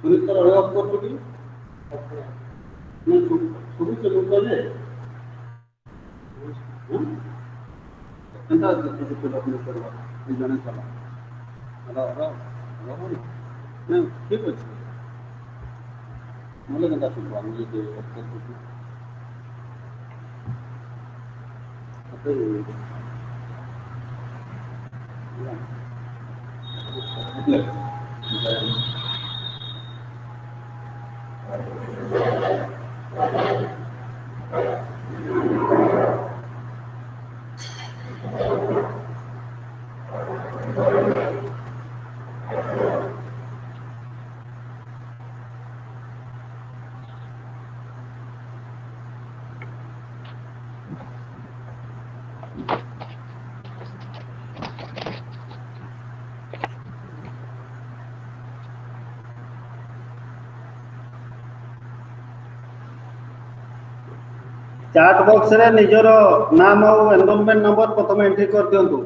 सुनीता रहे ऑफ कर चुकी मैं शुरू से लोग ले एंता तो तो अपने करवा ये जाने चला अरा अरा रहो ना ठीक है मुझे कहता सुन मुझे दे ऑफ कर चुकी चैट बॉक्स रे निजर नाम और एनरोलमेंट नंबर प्रथम एंट्री कर दियंतु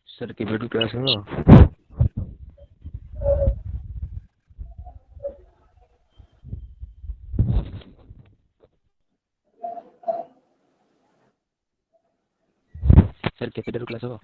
सर केबेठू क्लास हो सर केबेठू क्लास हो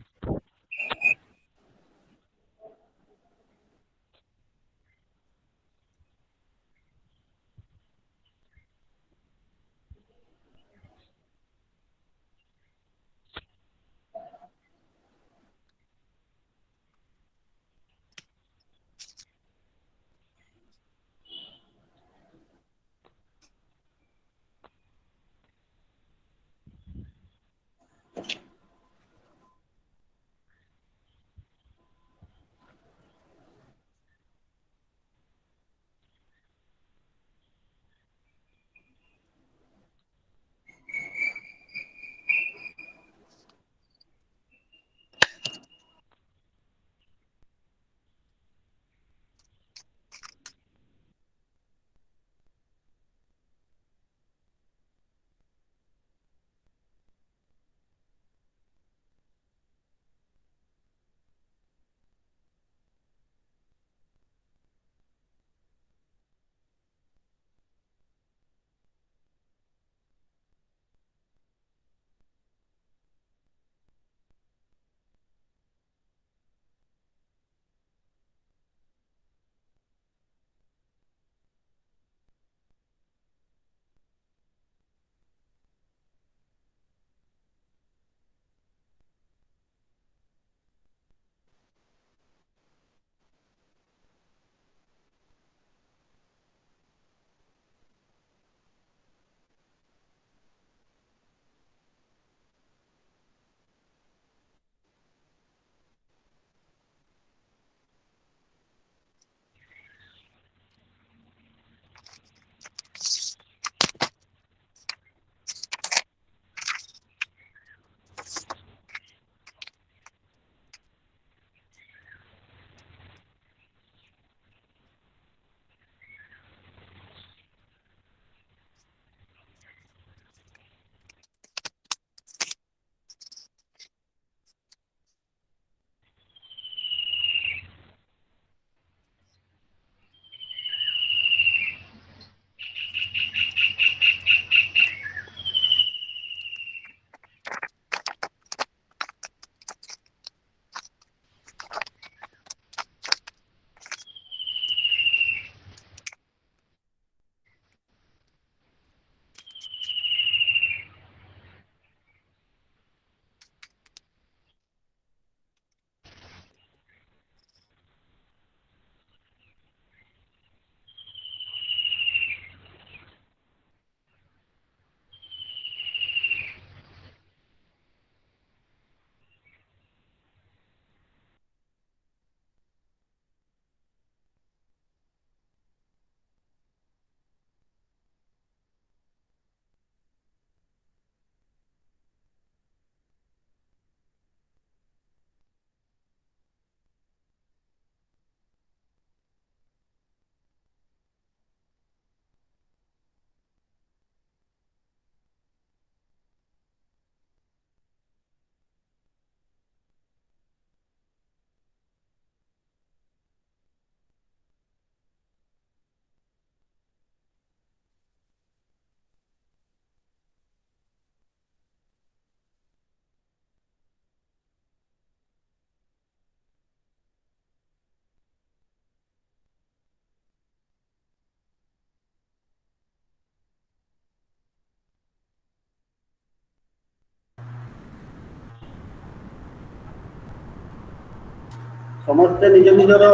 ସମସ୍ତେ ନିଜ ନିଜର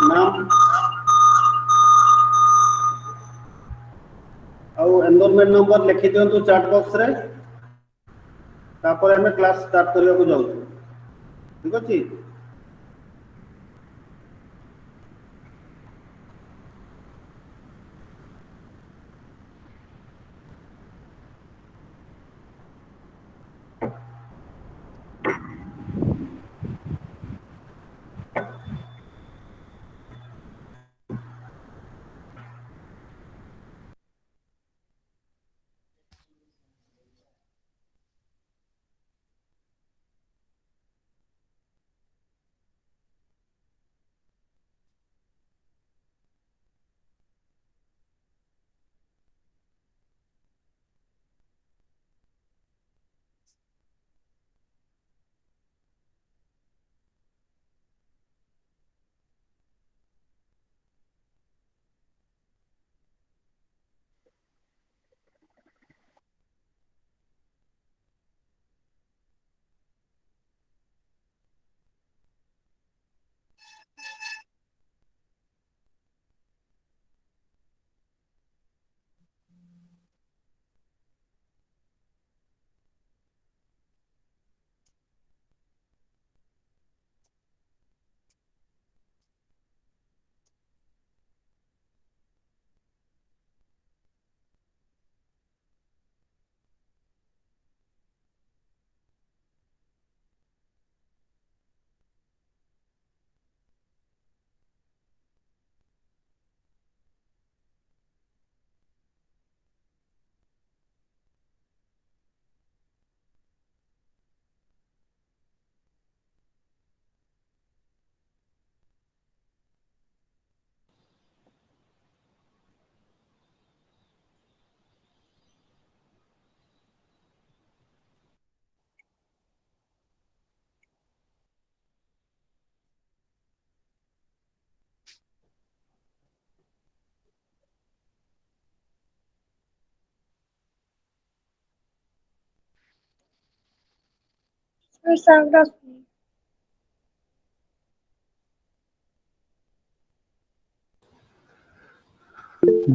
ନାମ ଆଉ ଏନରୋଲମେଣ୍ଟ ନମ୍ବର ଲେଖି ଦିଅନ୍ତୁ ଚାଟ୍ ବକ୍ସରେ। ତାପରେ ଆମେ କ୍ଲାସ୍ ଷ୍ଟାର୍ଟ କରିବାକୁ ଯାଉଛୁ। ଠିକ ଅଛି?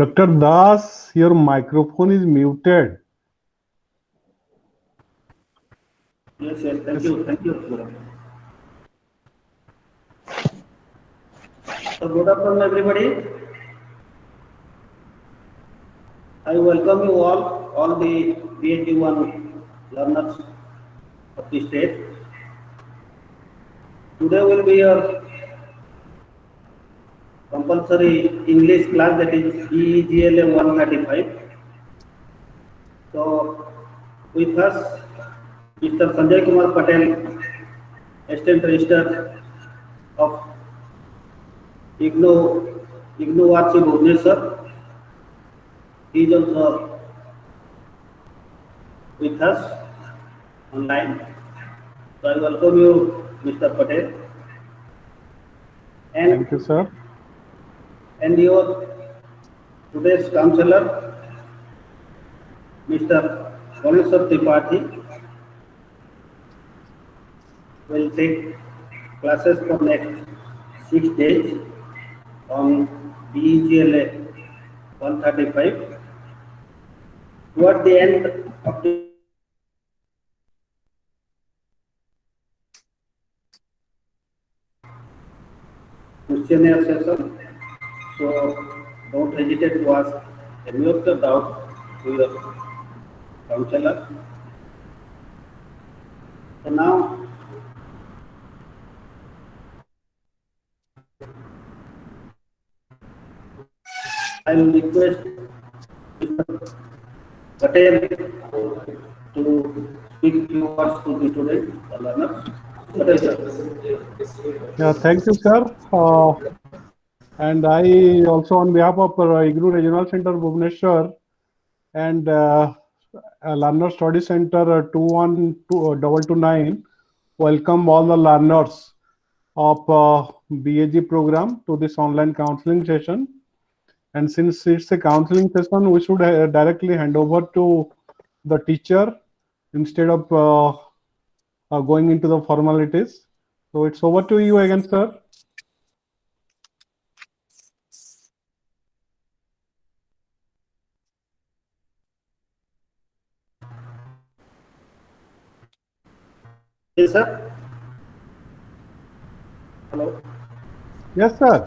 Dr. Das, your microphone is muted. Yes, thank you, Guru. So good afternoon, everybody. I welcome you all the BEGLA-1 learners of the state. Today will be your compulsory English class, that is BEGLA 135. So with us, Mr. Sanjay Kumar Patel, Assistant Registrar of IGNOU-RC Bhubaneswar. He is also with us online. So I welcome you, Mr. Patel. And thank you, sir. And your today's counselor, Mr. Ganeswar Tripathi, will take classes for next 6 days on BEGLA 135. Toward the end of the questionnaire session, so don't hesitate to ask any of the doubts to your counselor. So now, I will request Mr. Patel to speak few words to the students, the learners. Patel, sir. Yeah, thank you, sir. And I also, on behalf of IGNOU Regional Center Bhubaneswar and Learner Study Center 21229, welcome all the learners of BAG program to this online counseling session. And since it's a counseling session, we should directly hand over to the teacher instead of going into the formalities. So it's over to you again, sir. Yes, sir. Hello. Yes, sir.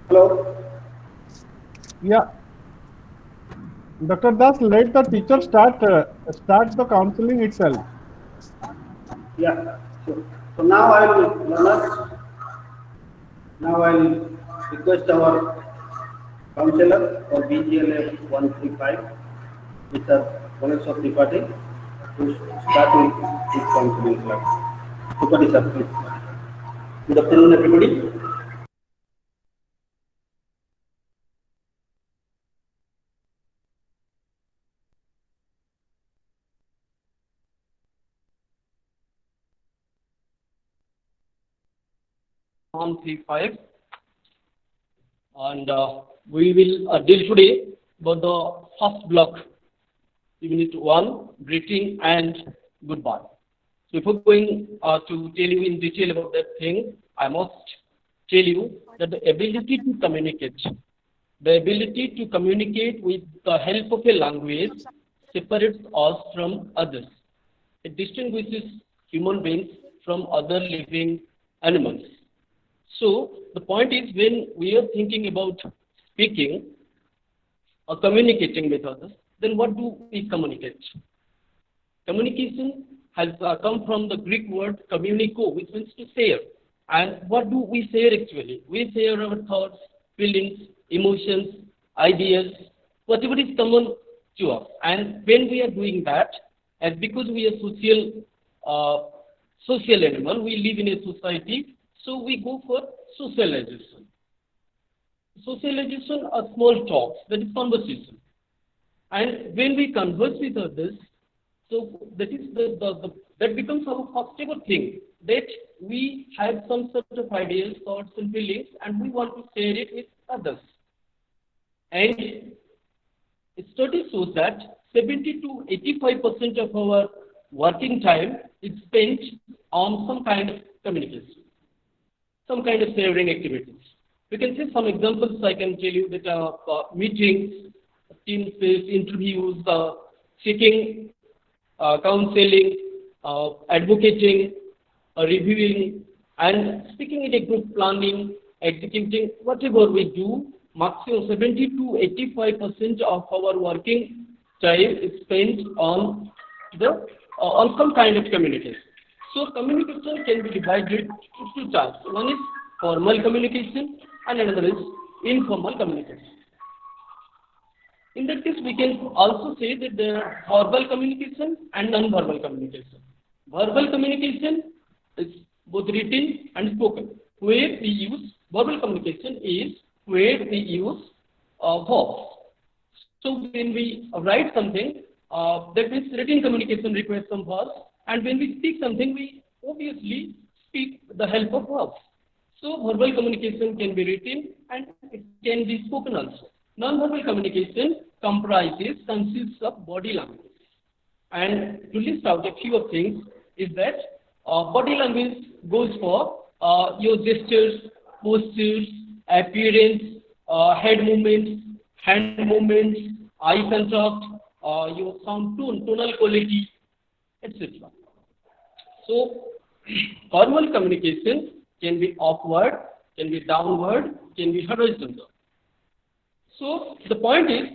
Hello. Yeah. Dr. Das, let the teacher start the counseling itself. Yeah. So now I will learners. Now I will request our counselor for BGLA 135, Mr. Ganesh Tripathi, to start with his counseling class. Tripathi sir, please. Good afternoon, everybody. On 35, and we will deal today about the first block, unit 1, greeting and goodbye. So before going to tell you in detail about that thing, I must tell you that the ability to communicate with the help of a language separates us from others. It distinguishes human beings from other living animals. So the point is, when we are thinking about speaking or communicating with others, then what do we communicate? Communication has come from the Greek word communico, which means to share. And what do we share actually? We share our thoughts, feelings, emotions, ideas, whatever is common to us. And when we are doing that, and because we are social animal, we live in a society, so we go for socialization. Socialization are small talks, that is conversation. And when we converse with others, so that is that becomes our first ever thing, that we have some sort of ideas, thoughts, and feelings, and we want to share it with others. And study shows that 70 to 85% of our working time is spent on some kind of communication, some kind of sharing activities. We can see some examples. I can tell you that meetings, team space, interviews, seeking counseling, advocating, reviewing, and speaking in a group, planning, executing, whatever we do, maximum 70 to 85% of our working time is spent on on some kind of communication. So communication can be divided into two types. One is formal communication and another is informal communication. In that case, we can also say that there are verbal communication and non-verbal communication. Verbal communication is both written and spoken. Where we use verbal communication is where we use verbs. So when we write something, that means written communication requires some verbs, and when we speak something, we obviously speak with the help of verbs. So verbal communication can be written and it can be spoken also. Non-verbal communication consists of body language. And to list out a few of things is that body language goes for your gestures, postures, appearance, head movements, hand movements, eye contact, your sound tone, tonal quality, etc. So formal communication can be upward, can be downward, can be horizontal. So the point is,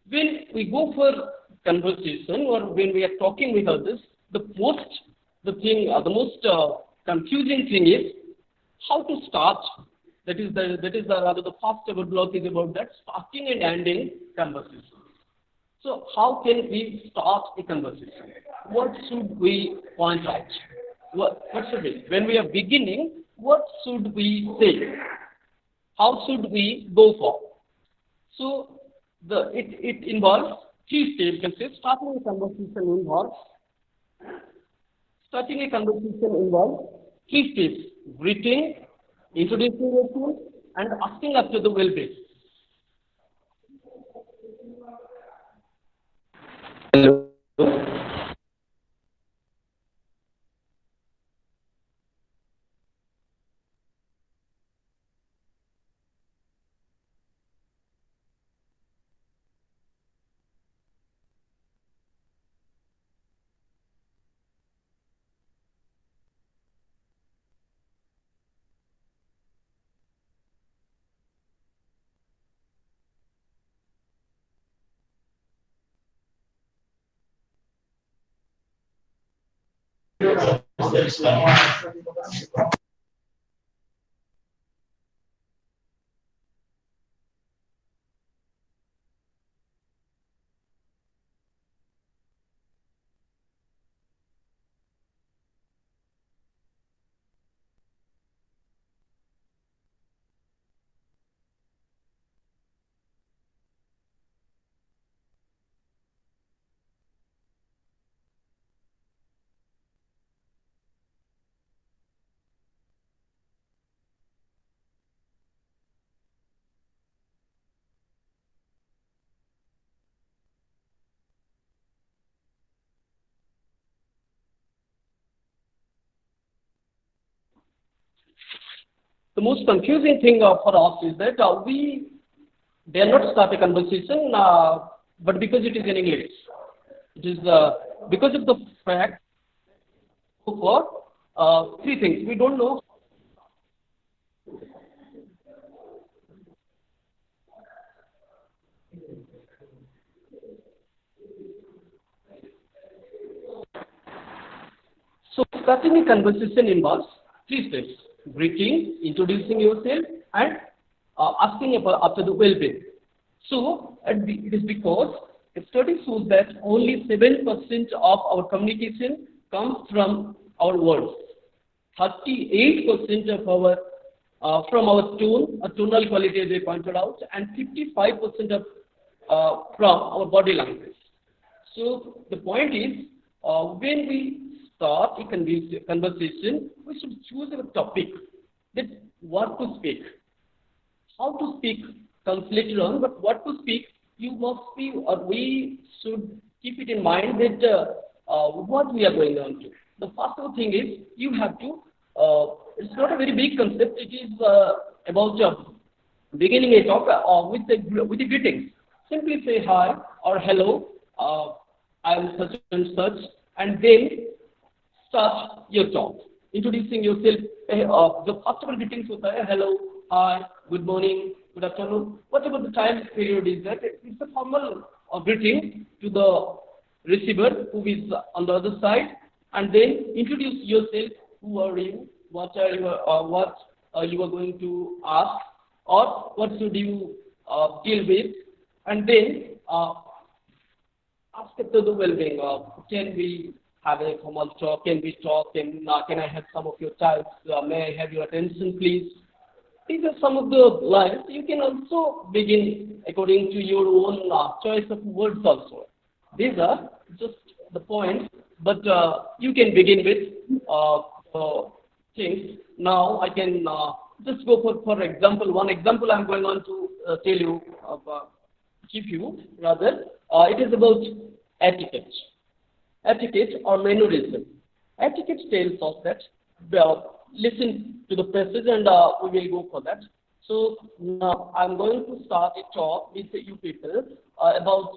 when we go for conversation or when we are talking with others, the most confusing thing is how to start. That is the first ever block is about that, starting and ending conversation. So how can we start a conversation? What should we point out? What should we? When we are beginning, what should we say? How should we go for? So it involves three steps. You can say starting a conversation involves three steps: greeting, introducing yourself, and asking after the well-being. Hello. The most confusing thing for us is that we dare not start a conversation, but because it is in English, it is because of the fact for three things. We don't know. So starting a conversation involves three steps: greeting, introducing yourself, and asking about after the well-being. So it is because a study shows that only 7% of our communication comes from our words. 38% of our from our tone, a tonal quality as I pointed out, and 55% of from our body language. So the point is, when we start a conversation, we should choose a topic that what to speak. How to speak comes later on, but what to speak, you must be, or we should keep it in mind that what we are going on to. The first thing is you have to, it's not a very big concept, it is about beginning a talk with the greetings. Simply say hi or hello, I am such and such, and then start your talk. Introducing yourself, the first of all greetings होता है hello, hi, good morning, good afternoon, whatever the time period is that, it's a formal greeting to the receiver who is on the other side, and then introduce yourself, who are you, what are you, what you are going to ask, or what should you deal with, and then ask after the well-being. Can we have a formal talk? Can we talk? Can I have some of your time? May I have your attention, please? These are some of the lines. You can also begin according to your own choice of words also. These are just the points, but you can begin with things. Now I can just go for example. One example I'm going on to tell you, give you rather. It is about etiquette. Etiquette or mannerism. Etiquette tells us that, listen to the passage and we will go for that. So now I'm going to start a talk with you people about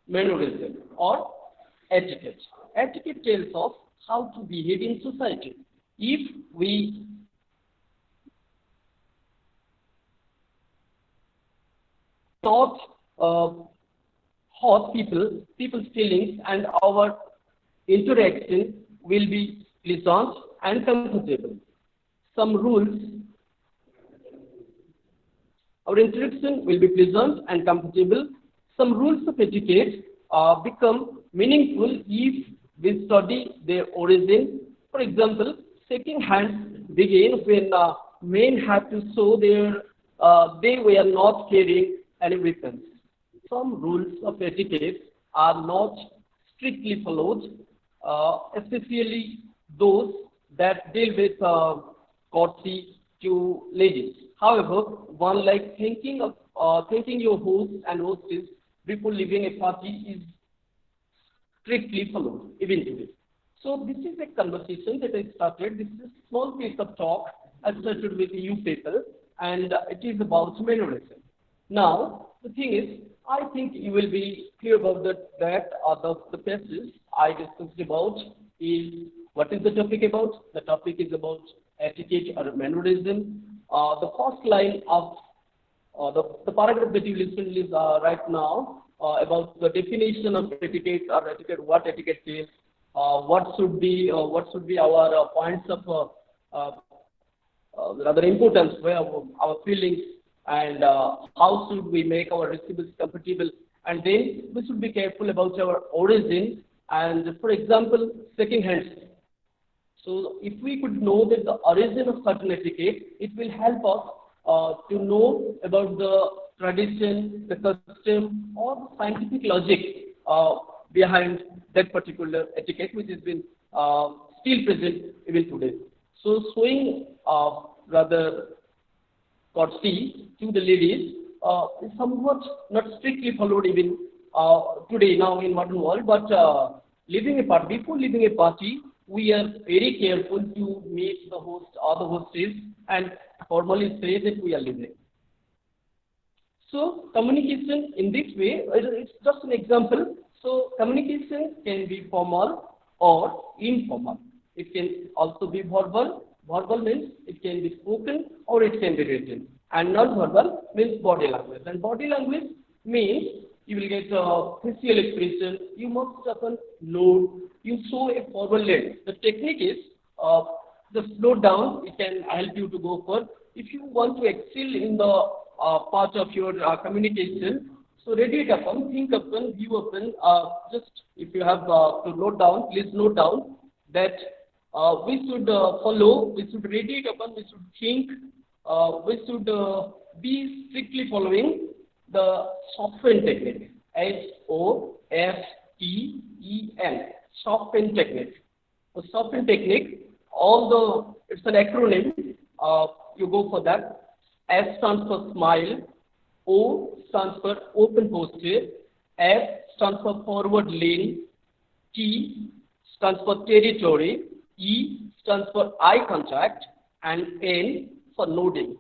mannerism or etiquette. Etiquette tells us how to behave in society. If we not hurt people's feelings, and our interaction will be pleasant and comfortable. Some rules, our interaction will be pleasant and comfortable. Some rules of etiquette become meaningful if we study their origin. For example, shaking hands began when men had to show they were not carrying any weapons. Some rules of etiquette are not strictly followed, especially those that deal with courtesy to ladies. However, one like thanking your host and hostess before leaving a party is strictly followed even today. So this is a conversation that I started. This is a small piece of talk I started with you people, and it is about mannerism. Now, the thing is, I think you will be clear about the passage I discussed about is what is the topic about? The topic is about etiquette or mannerism. The first line of the paragraph that you listened is right now about the definition of etiquette or etiquette, what etiquette is, what should be our points of rather importance, where our feelings, and how should we make our receivers comfortable, and then we should be careful about our origin, and for example, shaking hands. So if we could know that the origin of certain etiquette, it will help us to know about the tradition, the custom, or the scientific logic behind that particular etiquette, which has been still present even today. So showing rather courtesy to the ladies is somewhat not strictly followed even today now in modern world, but before leaving a party, we are very careful to meet the host or the hostess and formally say that we are leaving. So communication in this way, it's just an example. So communication can be formal or informal. It can also be verbal. Verbal means it can be spoken or it can be written. And non-verbal means body language. And body language means you will get facial expression. You must often nod. You show a forward leg. The technique is the slow down. It can help you to go for. If you want to excel in the part of your communication, so ready it upon, think upon, view upon. Just if you have to note down, please note down that we should follow, we should ready it upon, we should think, we should be strictly following the soften technique. SOFTEN. Soften technique. The soften technique, although it's an acronym, you go for that. S stands for smile, O stands for open posture, F stands for forward lean, T stands for territory, E stands for eye contact, and N for nodding.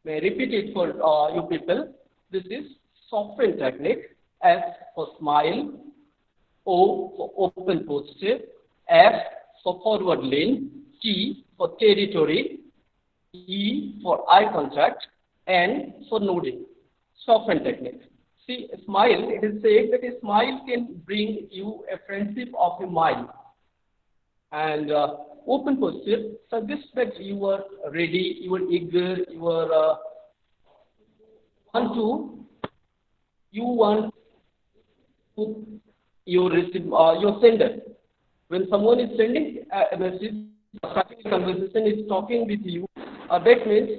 May I repeat it for you people? This is soften technique. S for smile, O for open posture, F for forward lean, T for territory, E for eye contact, N for nodding. Soften technique. See, a smile, it is said that a smile can bring you a friendship of a mile. And open posture suggests that you are ready, you are eager, you are your sender. When someone is sending a message, starting a conversation, is talking with you, that means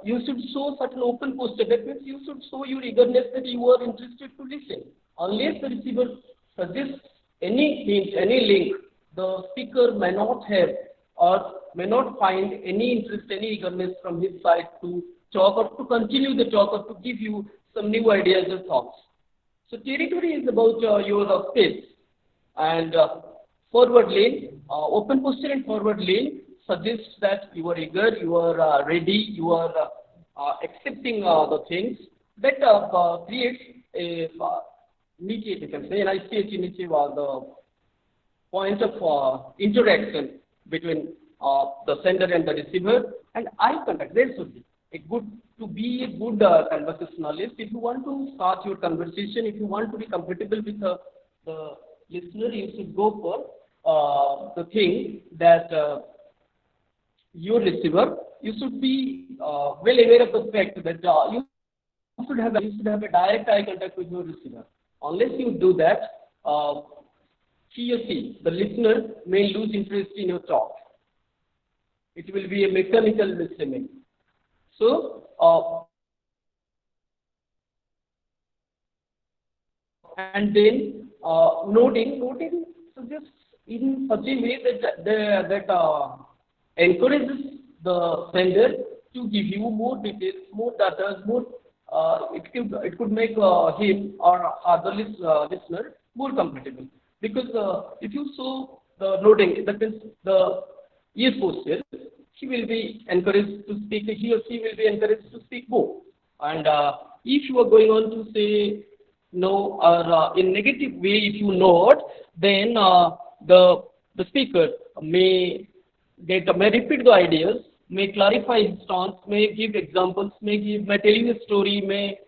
you should show certain open posture. That means you should show your eagerness that you are interested to listen. Unless the receiver suggests any hint, any link, the speaker may not have or may not find any interest, any eagerness from his side to talk or to continue the talk or to give you some new ideas or thoughts. So territory is about your space, and forward lean, open posture and forward lean suggests that you are eager, you are ready, you are accepting the things. That creates a mediate, you can say, and I see it the point of interaction between the sender and the receiver, and eye contact. There should be a good conversationalist. If you want to start your conversation, if you want to be comfortable with the listener, you should go for the thing that your receiver, you should be well aware of the fact that you should have a direct eye contact with your receiver. Unless you do that, he or she, the listener, may lose interest in your talk. It will be a mechanical listening. So, and then noting suggests in such a way that encourages the sender to give you more details, more data, more it could make him or other listener more comfortable. Because if you show the nodding, that means the yes posture, he will be encouraged to speak, he or she will be encouraged to speak more. And if you are going on to say no or in negative way, if you nod, then the speaker may repeat the ideas, may clarify his stance, may give examples, may tell you a story, may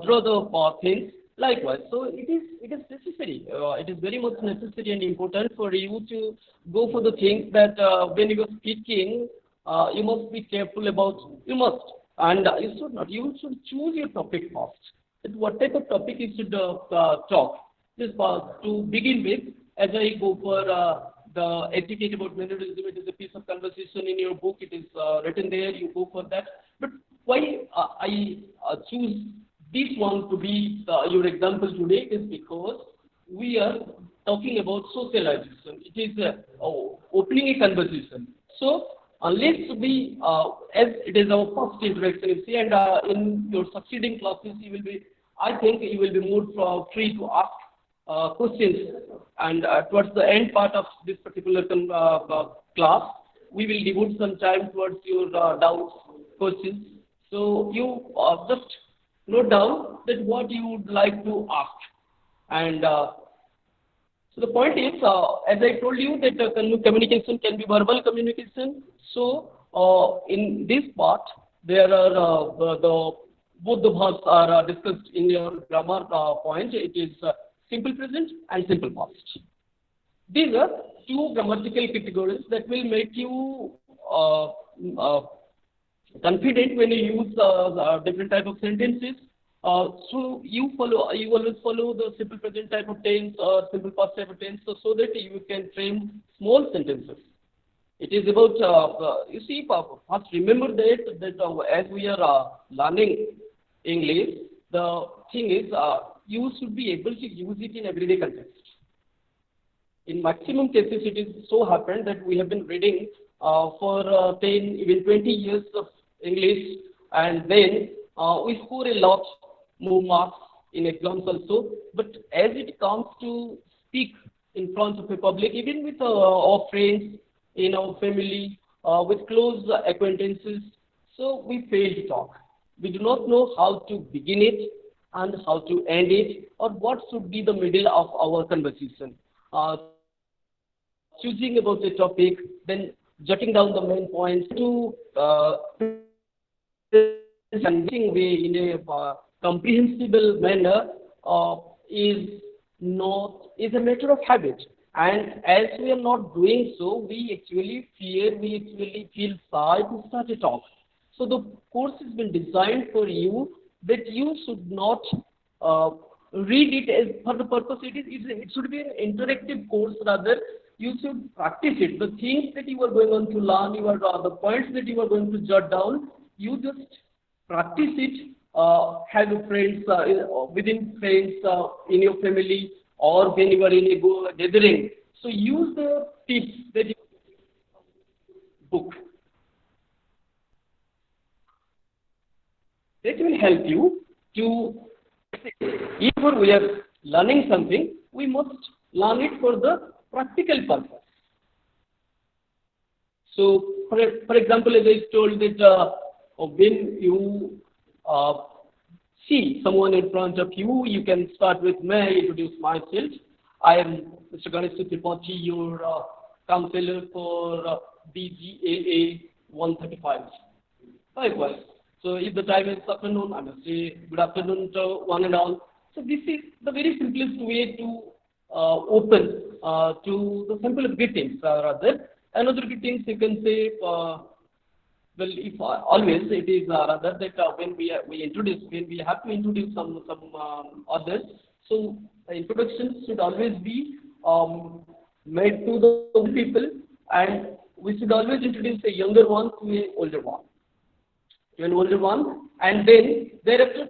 draw the things. Likewise, so it is necessary. It is very much necessary and important for you to go for the things that when you are speaking, you must be careful about. You must, and you should not. You should choose your topic first. That what type of topic you should talk. This to begin with, as I go for the etiquette about mannerism, it is a piece of conversation in your book. It is written there. You go for that. But why I choose this one to be your example today is because we are talking about socialization. It is opening a conversation. So unless we, as it is our first interaction, you see, and in your succeeding classes, I think you will be more free to ask questions. And towards the end part of this particular class, we will devote some time towards your doubts, questions. So you just note down that what you would like to ask. And so the point is, as I told you, that communication can be verbal communication. So in this part, there are both the verbs are discussed in your grammar point. It is simple present and simple past. These are two grammatical categories that will make you confident when you use different type of sentences. So you always follow the simple present type of tense or simple past type of tense, so that you can frame small sentences. It is about you see, first remember that as we are learning English, the thing is you should be able to use it in everyday context. In maximum cases, it is so happened that we have been reading for 10, even 20 years of English, and then we score a lot more marks in exams also. But as it comes to speak in front of a public, even with our friends, in our family, with close acquaintances, so we fail to talk. We do not know how to begin it and how to end it, or what should be the middle of our conversation. Choosing about a topic, then jotting down the main points to way in a comprehensible manner is a matter of habit. And as we are not doing so, we actually feel shy to start a talk. So the course has been designed for you that you should not read it as for the purpose it should be an interactive course. Rather, you should practice it. The things that you are going on to learn, the points that you are going to jot down, you just practice it. Have your friends within friends in your family, or when you are in a gathering. So use the tips that you book. That will help you to, if we are learning something, we must learn it for the practical purpose. So, for example, as I told that when you see someone in front of you, you can start with, may I introduce myself. I am Mr. Ganesh Tripathi, your counselor for BEGLA 135. Likewise. So if the time is afternoon, I must say good afternoon to one and all. So this is the very simplest way to open to the simple greetings. Rather, another greetings you can say, well, if always it is rather that when we have to introduce some others. So the introduction should always be made to the people, and we should always introduce a younger one to an older one. And then thereafter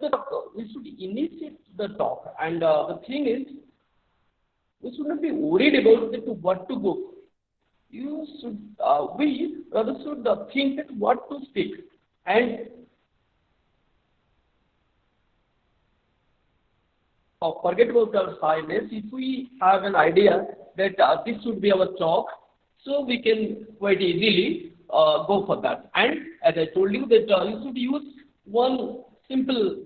we should initiate the talk. And the thing is, we should not be worried about what to go. You should, we rather should think that what to speak. And forget about our silence. If we have an idea that this should be our talk, so we can quite easily go for that. And as I told you that you should use one simple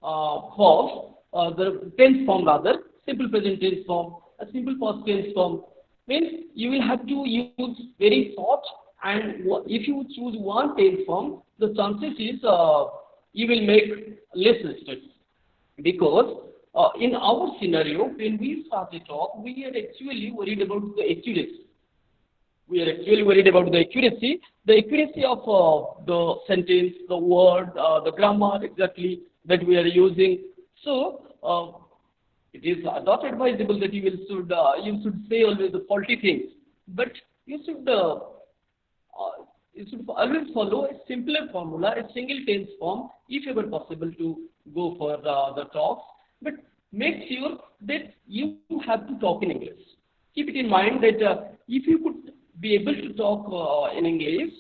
form, the tense form rather, simple present tense form, a simple past tense form. Means you will have to use very short, and if you choose one tense form, the chances is you will make less mistakes. Because in our scenario, when we start a talk, we are actually worried about the accuracy. We are actually worried about the accuracy of the sentence, the word, the grammar exactly that we are using. So it is not advisable that you should say always the faulty things, but you should always follow a simpler formula, a single tense form, if ever possible to go for the talks. But make sure that you have to talk in English. Keep it in mind that if you could be able to talk in English,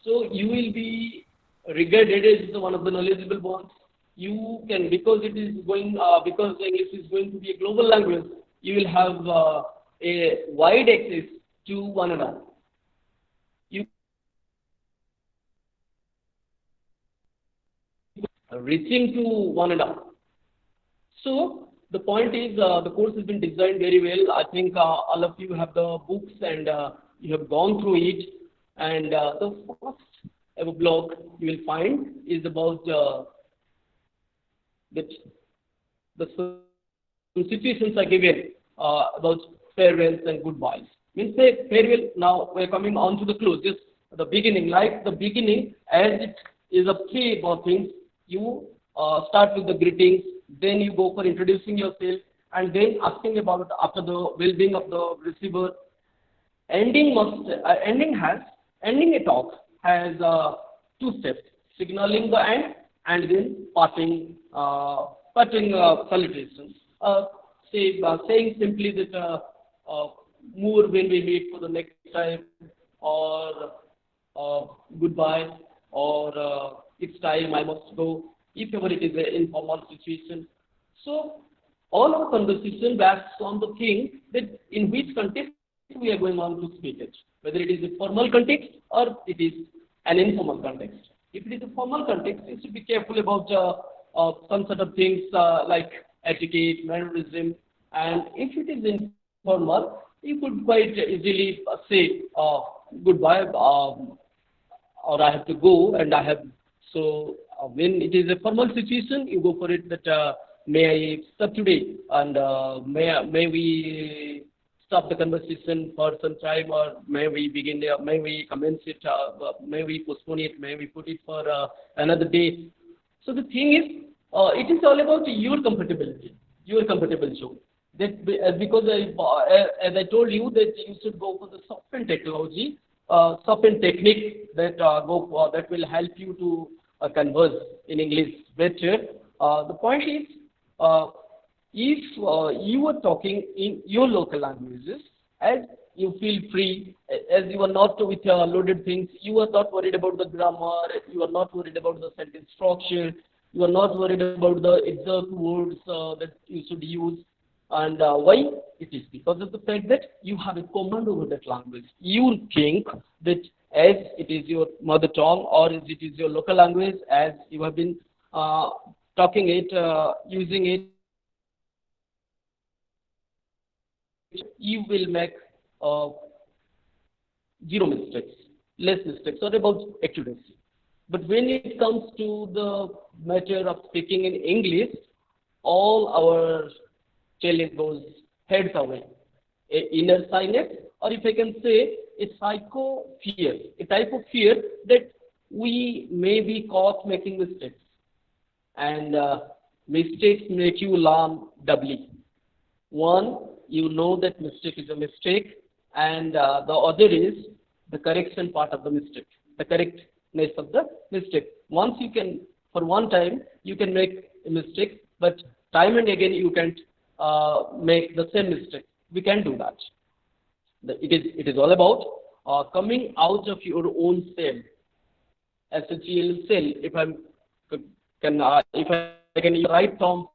so you will be regarded as one of the knowledgeable ones. You can, because it is going, because English is going to be a global language, you will have a wide access to one another. You reaching to one another. So the point is, the course has been designed very well. I think all of you have the books and you have gone through it. And the first ever blog you will find is about that the situations are given about farewells and goodbyes. Means say farewell. Now we're coming on to the close. Just the beginning, like the beginning, as it is a three about things. You start with the greetings, then you go for introducing yourself, and then asking about after the well-being of the receiver. Ending a talk has two steps: signaling the end and then parting salutations. Saying simply that more when we meet for the next time, or goodbye, or it's time I must go, if ever it is an informal situation. So all our conversation backs on the thing that in which context we are going on to speak it, whether it is a formal context or it is an informal context. If it is a formal context, you should be careful about some sort of things like etiquette, mannerism, and if it is informal, you could quite easily say goodbye, or I have to go, and I have. So when it is a formal situation, you go for it that may I stop today, and may we stop the conversation for some time, or may we begin, may we commence it, may we postpone it, may we put it for another day. So the thing is, it is all about your comfortability, your comfortable zone. That because as I told you that you should go for the software technology, software technique that that will help you to converse in English better. The point is, if you are talking in your local languages, as you feel free, as you are not with loaded things, you are not worried about the grammar, you are not worried about the sentence structure, you are not worried about the exact words that you should use. And why? It is because of the fact that you have a command over that language. You think that as it is your mother tongue, or as it is your local language, as you have been talking it, using it, you will make zero mistakes, less mistakes, or about accuracy. But when it comes to the matter of speaking in English, all our challenge goes heads away. Inner shyness, or if I can say, a psycho fear, a type of fear that we may be caught making mistakes. And mistakes make you learn doubly. One, you know that mistake is a mistake, and the other is the correction part of the mistake, the correctness of the mistake. Once you can, for one time, you can make a mistake, but time and again you can't make the same mistake. We can do that. It is all about coming out of your own cell, essential cell. If I can use the right term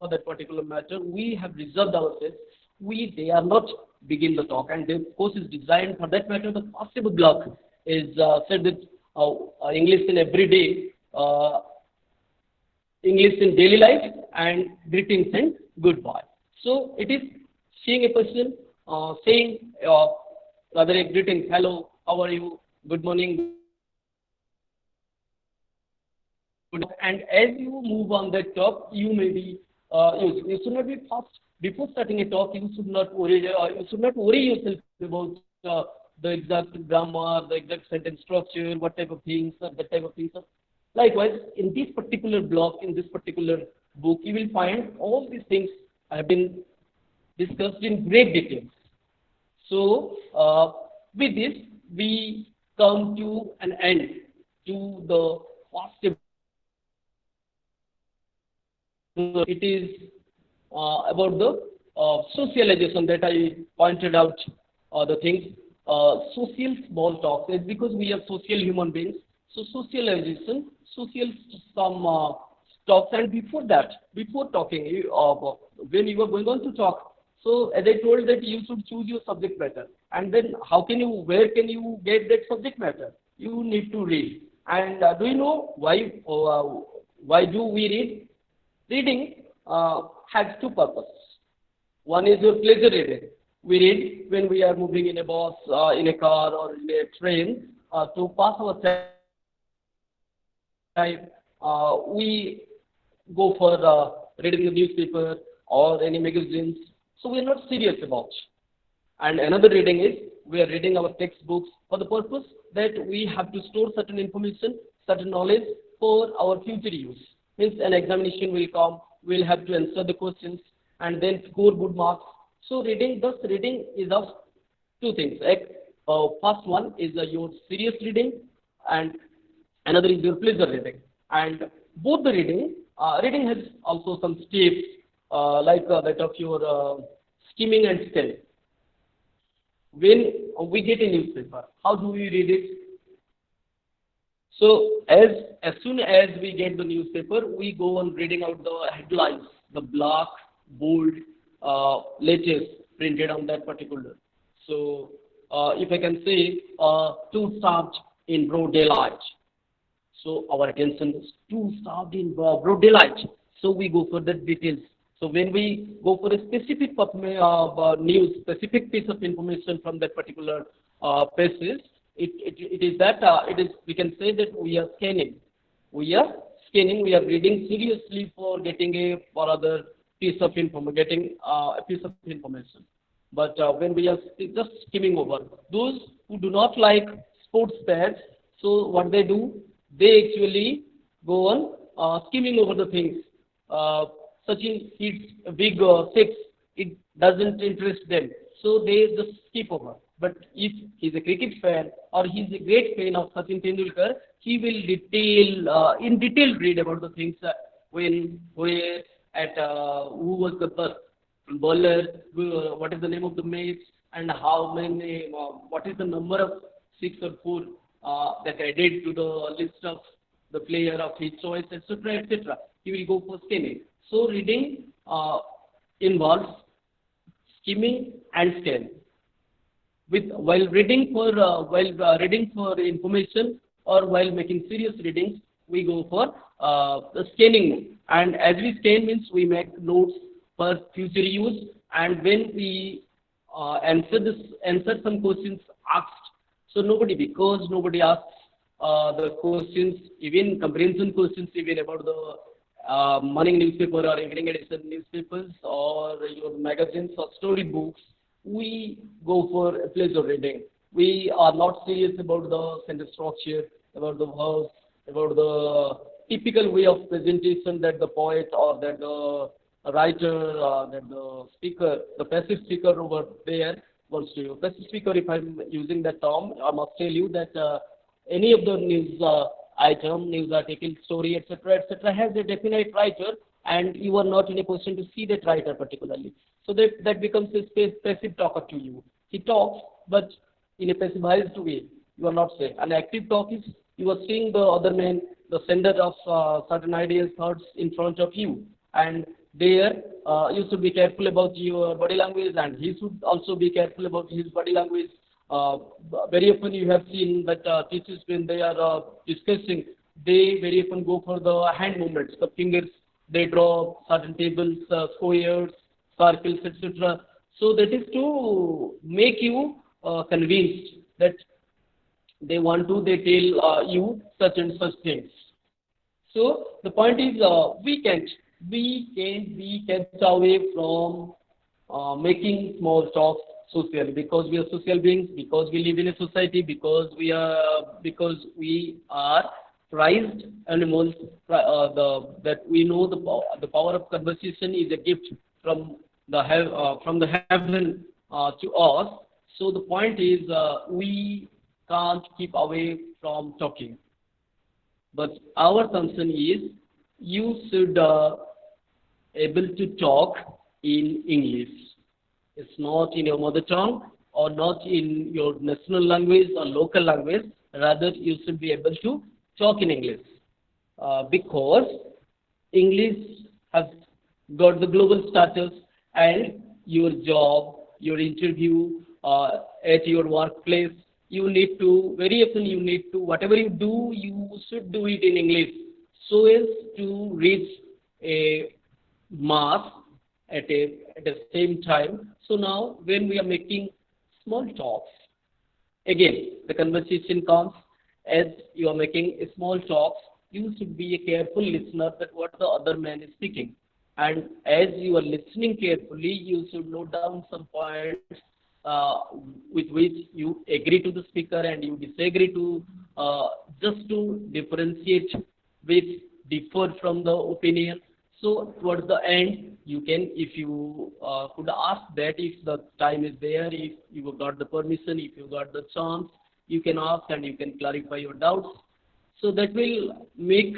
for that particular matter, we have reserved ourselves. We dare not begin the talk, and the course is designed for that matter. The possible block is said that English in everyday, English in daily life, and greetings and goodbye. So it is seeing a person saying rather a greeting, hello, how are you, good morning. And as you move on that talk, you may be you should not be fast before starting a talk. You should not worry yourself about the exact grammar, the exact sentence structure, what type of things, that type of things. Likewise, in this particular block, in this particular book, you will find all these things have been discussed in great detail. So, with this, we come to an end to the first. It is about the socialization that I pointed out the things. Social small talk is because we are social human beings. So socialization, social some talks, and before that, before talking, when you are going on to talk, so as I told that you should choose your subject matter, and then where can you get that subject matter? You need to read. And do you know why do we read? Reading has two purposes. One is your pleasure reading. We read when we are moving in a bus, in a car, or in a train to pass our time. We go for reading the newspaper or any magazines. So we are not serious about. And another reading is we are reading our textbooks for the purpose that we have to store certain information, certain knowledge for our future use. Means an examination will come, we'll have to answer the questions and then score good marks. So reading is of two things. First one is your serious reading, and another is your pleasure reading. And both the reading has also some steps like that of your skimming and scanning. When we get a newspaper, how do we read it? So as soon as we get the newspaper, we go on reading out the headlines, the black, bold letters printed on that particular. So if I can say, two stabbed in broad daylight. So our attention is two stabbed in broad daylight. So we go for the details. So when we go for a specific news, specific piece of information from that particular passage, it is we can say that we are scanning. We are reading seriously for getting other piece of information, getting a piece of information. But when we are just skimming over, those who do not like sports pads, so what they do, they actually go on skimming over the things. Sachin hits a big six, it doesn't interest them, so they just skip over. But if he's a cricket fan or he's a great fan of Sachin Tendulkar, he will in detail read about the things when, where, at who was the bowler, what is the name of the match, and how many, what is the number of 6 or 4 that added to the list of the player of his choice, etc., etc. He will go for skimming. So reading involves skimming and scanning. While reading for information or while making serious readings, we go for the scanning. And as we scan means we make notes for future use. And when we answer some questions asked, so because nobody asks the questions, even comprehension questions, even about the morning newspaper or evening edition newspapers or your magazines or storybooks, we go for pleasure reading. We are not serious about the sentence structure, about the verse, about the typical way of presentation that the poet or that the writer, that the speaker, the passive speaker over there wants to use. Passive speaker, if I'm using that term, I must tell you that any of the news item, news article, story, etc., has a definite writer, and you are not in a position to see that writer particularly. So that becomes a passive talker to you. He talks, but in a passivized way. You are not saying. An active talk is you are seeing the other man, the sender of certain ideas, thoughts in front of you, and There, you should be careful about your body language, and he should also be careful about his body language. Very often you have seen that teachers, when they are discussing, they very often go for the hand movements, the fingers. They draw certain tables, squares, circles, etc. So that is to make you convinced that they tell you such and such things. So the point is, we can't be kept away from making small talks socially, because we are social beings, because we live in a society, because we are prized animals. That we know the power of conversation is a gift from from the heaven to us. So the point is, we can't keep away from talking. But our concern is, you should able to talk in English. It's not in your mother tongue or not in your national language or local language. Rather, you should be able to talk in English, because English has got the global status, and your job, your interview at your workplace, you need to, very often you need to, whatever you do, you should do it in English, so as to reach a mass at the same time. So now, when we are making small talks, again, the conversation comes as you are making a small talks. You should be a careful listener that what the other man is speaking, and as you are listening carefully, you should note down some points uh, with which you agree to the speaker and you disagree to, just to differentiate which differ from the opinion. So towards the end, you can, if you could ask that, if the time is there, if you got the permission, if you got the chance, you can ask and you can clarify your doubts. So that will make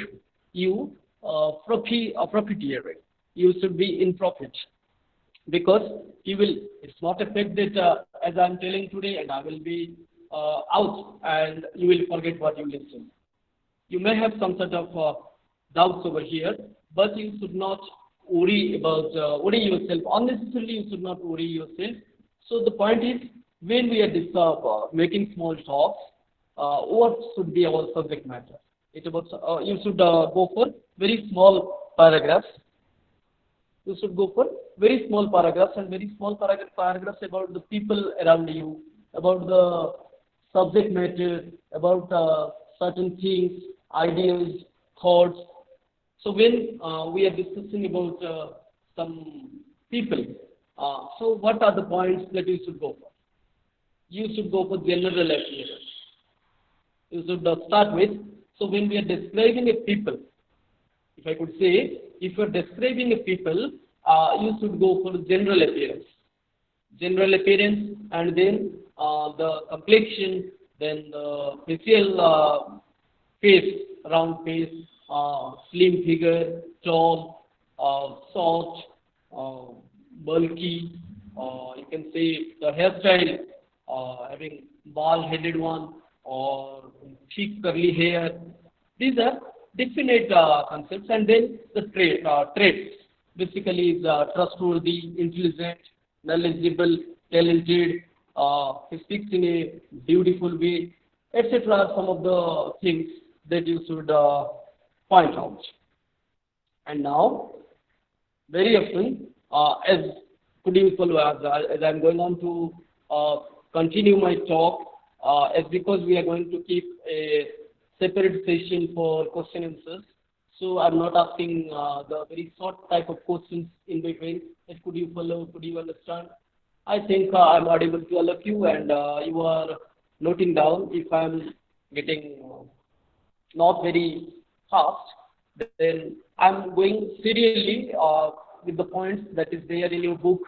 you a profiteer. You should be in profit, because you will, it's not a fact that as I'm telling today and I will be out and you will forget what you listen. You may have some sort of doubts over here, but you should not worry yourself unnecessarily. You should not worry yourself. So the point is, when we are making small talks, what should be our subject matter? It about you should go for very small paragraphs. You should go for very small paragraphs, and very small paragraphs about the people around you, about the subject matter, about certain things, ideas, thoughts. So when we are discussing about some people, so what are the points that you should go for? You should go for general appearance. You should start with, so when we are describing a people, if I could say, if you're describing a people, you should go for general appearance. General appearance, and then the complexion, then the facial face, round face, slim figure, tall, short, bulky, you can say the hairstyle, having bald-headed one or thick curly hair. These are definite concepts, and then the traits. Basically, is trustworthy, intelligent, knowledgeable, talented, he speaks in a beautiful way, etc. are some of the things that you should point out. And now, very often, as could you follow, as I'm going on to continue my talk, as because we are going to keep a separate session for question answers. So I'm not asking the very short type of questions in between. That could you follow? Could you understand? I think I'm audible to all of you, and you are noting down. If I'm getting not very fast, then I'm going serially with the points that is there in your book.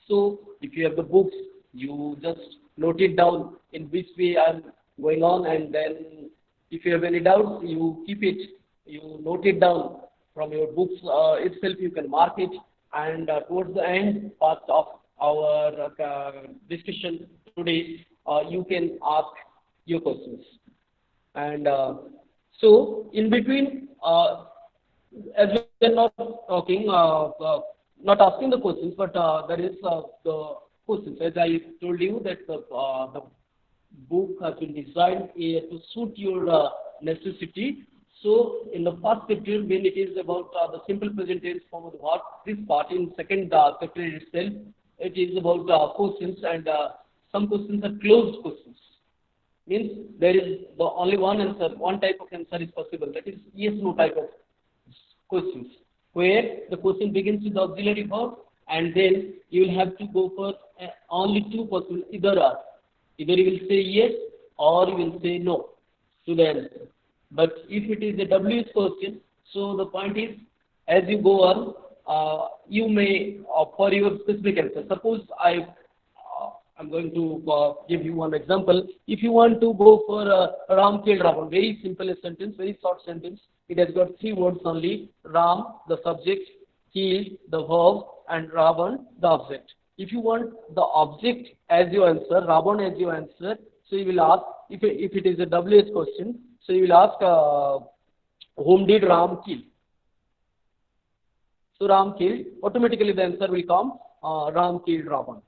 So if you have the books, you just note it down in which way I'm going on, and then if you have any doubts, you keep it, you note it down from your books itself, you can mark it, and towards the end part of our discussion today, you can ask your questions. And so in between, as we are not talking, not asking the questions, but there is the questions. As I told you that the book has been designed to suit your necessity. So in the first chapter, when it is about the simple present tense form of the verb, this part in second chapter itself, it is about questions, and some questions are closed questions. Means there is only one answer, one type of answer is possible. That is yes, no type of questions, where the question begins with the auxiliary verb, and then you will have to go for only two possible, either or. Either you will say yes or you will say no to the answer. But if it is a WH question, so the point is, as you go on, you may, for your specific answer, suppose I'm going to give you one example. If you want to go for Ram killed Ravan, very simple sentence, very short sentence. It has got three words only: Ram, the subject; killed, the verb; and Ravan, the object. If you want the object as your answer, Ravan as your answer, so you will ask, if it is a WH question, so you will ask, whom did Ram kill? So Ram killed, automatically the answer will come, Ram killed Ravan.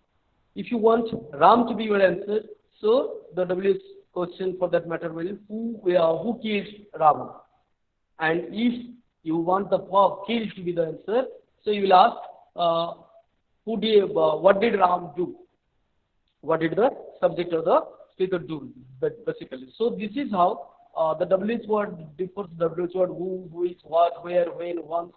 If you want Ram to be your answer, so the WH question for that matter will, who killed Ravan? And if you want the verb killed to be the answer, so you will ask, what did Ram do? What did the subject or the speaker do, basically? So this is how the WH word differs. WH word who is, what, where, when, once,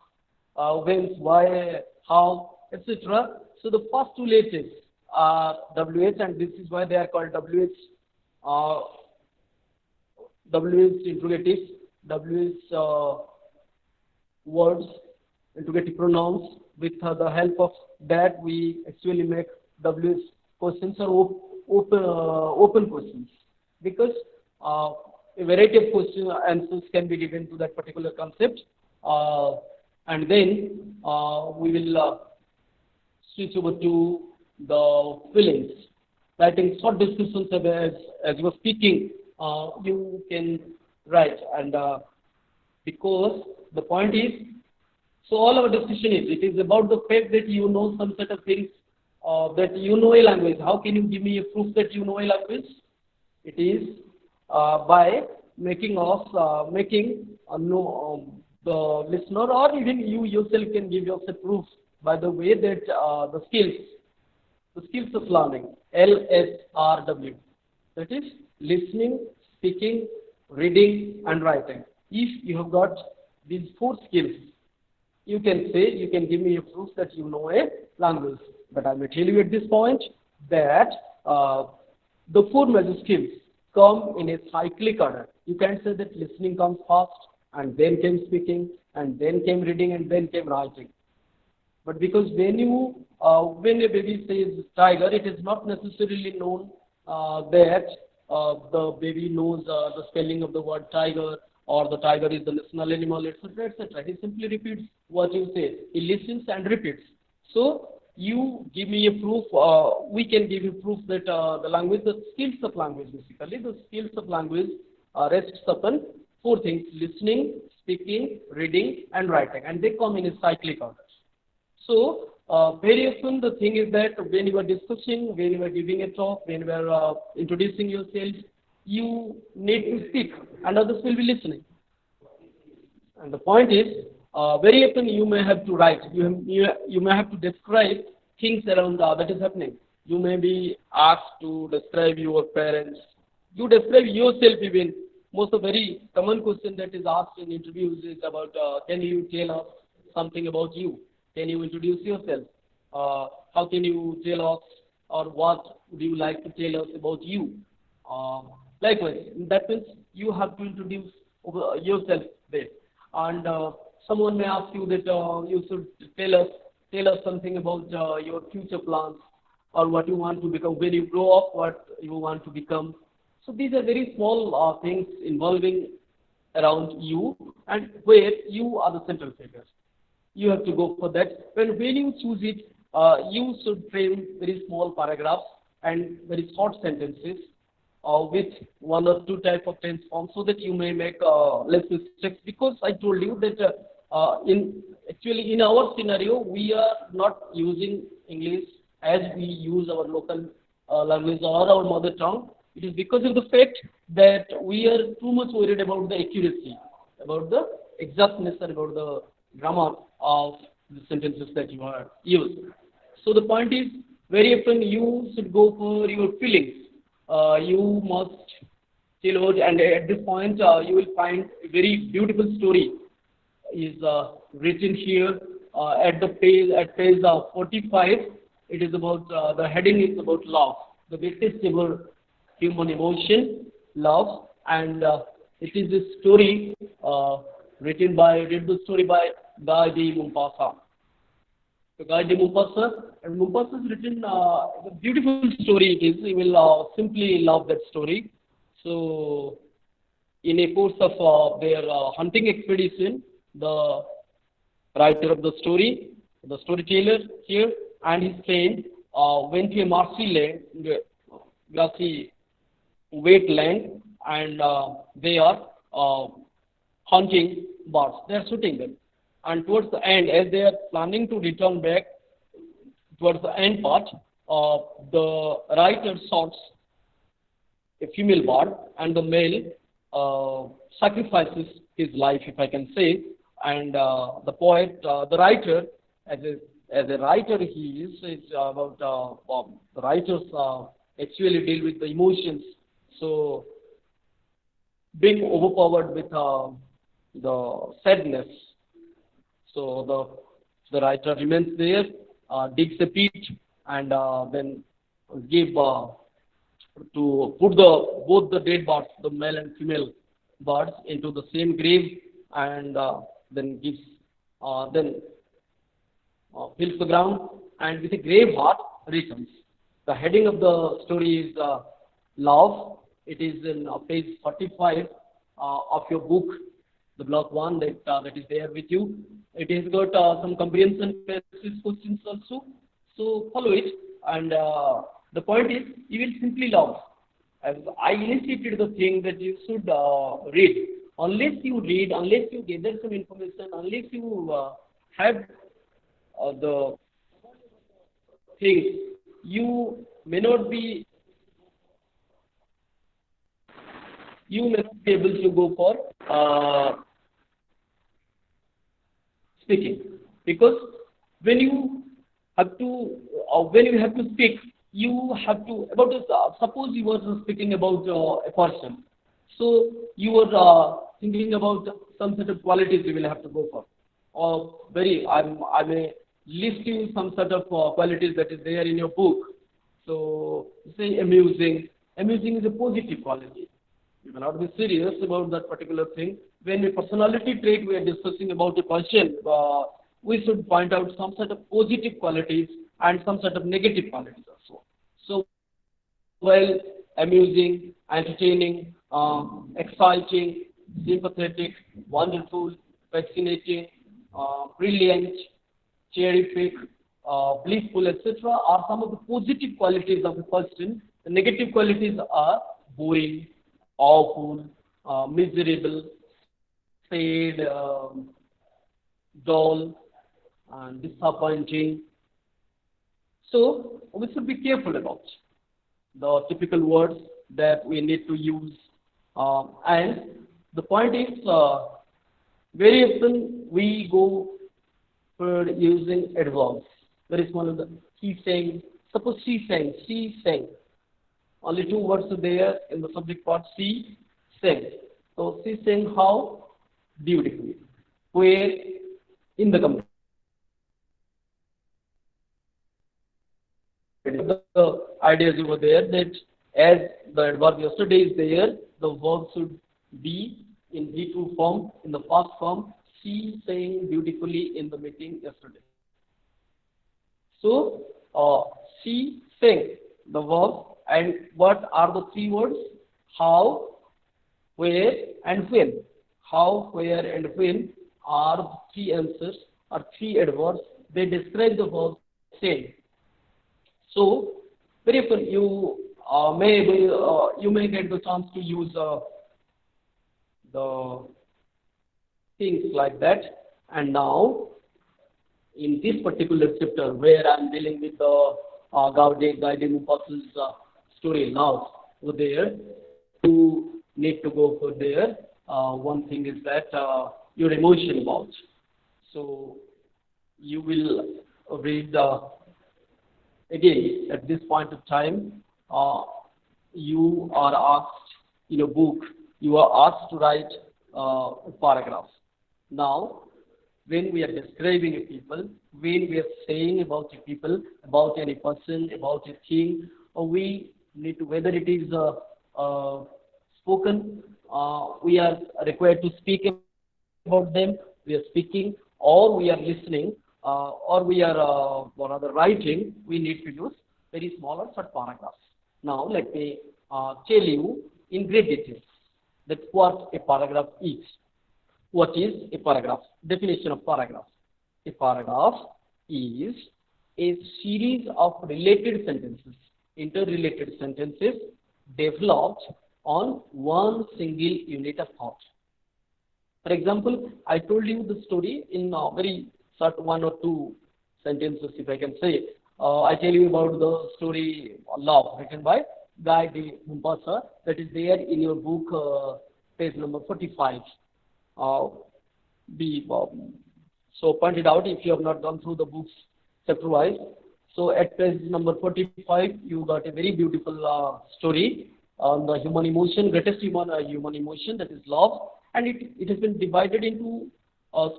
whence, why, how, etc. So the first two letters are WH, and this is why they are called WH interrogatives, WH words, interrogative pronouns. With the help of that, we actually make WH questions or open questions, because a variety of question answers can be given to that particular concept. And then we will switch over to the feelings. Writing short descriptions as you are speaking, you can write, and because the point is, so all our discussion is, it is about the fact that you know some set of things, that you know a language. How can you give me a proof that you know a language? It is by making the listener, or even you yourself can give yourself proof by the way that the skills of learning, LSRW, that is listening, speaking, reading, and writing. If you have got these four skills, you can give me a proof that you know a language. But I may tell you at this point that the four major skills come in a cyclic order. You can't say that listening comes first, and then came speaking, and then came reading, and then came writing. But because when a baby says tiger, it is not necessarily known that the baby knows the spelling of the word tiger, or the tiger is the national animal, etc., etc. He simply repeats what you say. He listens and repeats. So you give me a proof, we can give you proof that the language, the skills of language, basically, the skills of language rests upon four things: listening, speaking, reading, and writing. And they come in a cyclic order. So very often the thing is that when you are discussing, when you are giving a talk, when you are introducing yourself, you need to speak and others will be listening. And the point is, very often you may have to write, you may have to describe things around that is happening. You may be asked to describe your parents. You describe yourself even. Most of the very common question that is asked in interviews is about, can you tell us something about you? Can you introduce yourself? How can you tell us, or what would you like to tell us about you? Likewise, that means you have to introduce yourself there. And someone may ask you that you should tell us something about your future plans, or what you want to become when you grow up, what you want to become. So these are very small things involving around you, and where you are the central figure. You have to go for that. When you choose it, you should frame very small paragraphs and very short sentences with one or two type of tense forms, so that you may make less mistakes. Because I told you that in our scenario, we are not using English as we use our local language or our mother tongue. It is because of the fact that we are too much worried about the accuracy, about the exactness, and about the grammar of the sentences that you are using. So the point is, very often you should go for your feelings. You must chill out, and at this point, you will find a very beautiful story is written here at page 45. It is about the heading is about love, the greatest ever human emotion, love, and it is a story read the story by Guy de Maupassant. So Guy de Maupassant, and Maupassant has written a beautiful story. It is. You will simply love that story. So, in a course of their hunting expedition, the writer of the story, the storyteller here, and his friend went to a marshy land, grassy wetland, and they are hunting birds. They are shooting them. And towards the end, as they are planning to return back, towards the end part, the writer shoots a female bird, and the male sacrifices his life, if I can say. And the poet, the writer, as a writer he is about the writers actually deal with the emotions. So being overpowered with the sadness, so the writer remains there, digs a pit, and then give to put both the dead birds, the male and female birds, into the same grave, and then gives fills the ground, and with a grave heart returns. The heading of the story is love. It is in page 45 of your book, the block 1 that is there with you. It has got some comprehension questions also. So follow it, and the point is, you will simply love. As I initiated the thing that you should read. Unless you read, unless you gather some information, unless you have the things, you may not be able to go for speaking, because when you have to speak, you have to suppose you were speaking about a person, so you were thinking about some sort of qualities you will have to go for, or I may list you some sort of qualities that is there in your book. So say amusing is a positive quality. You may not be serious about that particular thing. When a personality trait we are discussing about a person, we should point out some sort of positive qualities and some sort of negative qualities also. So, well, amusing, entertaining, exciting, sympathetic, wonderful, fascinating, brilliant, terrific, blissful, etc. are some of the positive qualities of a person. The negative qualities are boring, awful, miserable, sad, dull, and disappointing. So we should be careful about the typical words that we need to use. And the point is, very often we go for using adverbs. Very small of the he sang. Suppose she sang. Only two words are there in the subject part. She sang. So she sang how? Beautifully. Where? In the company. The ideas over there that as the adverb yesterday is there, the verb should be in V2 form, in the past form. She sang beautifully in the meeting yesterday. So she sang, the verb, and what are the three words? How, where, and when. How, where, and when are three answers, are three adverbs. They describe the verb saying. So, very often you may get the chance to use the things like that, And now, in this particular chapter where I'm dealing with the guiding Apostles story now, over there, you need to go for there. One thing is that your emotion about. So you will read again at this point of time. You are asked in a book. You are asked to write a paragraph. Now, when we are describing a people, when we are saying about a people, about any person, about a thing, or we need to, whether it is spoken, we are required to speak about them, we are speaking, or we are listening, or we are rather writing, we need to use very small or short paragraphs. Now, let me tell you in great details that what a paragraph is. What is a paragraph? Definition of paragraph. A paragraph is a series of related sentences, interrelated sentences developed on one single unit of thought. For example, I told you the story in very short one or two sentences, if I can say. I tell you about the story Love, written by Guy de Maupassant, that is there in your book, page number 45. Be so pointed out if you have not gone through the books chapter wise. So at page number 45, you got a very beautiful story on the human emotion, greatest human emotion, that is love, and it has been divided into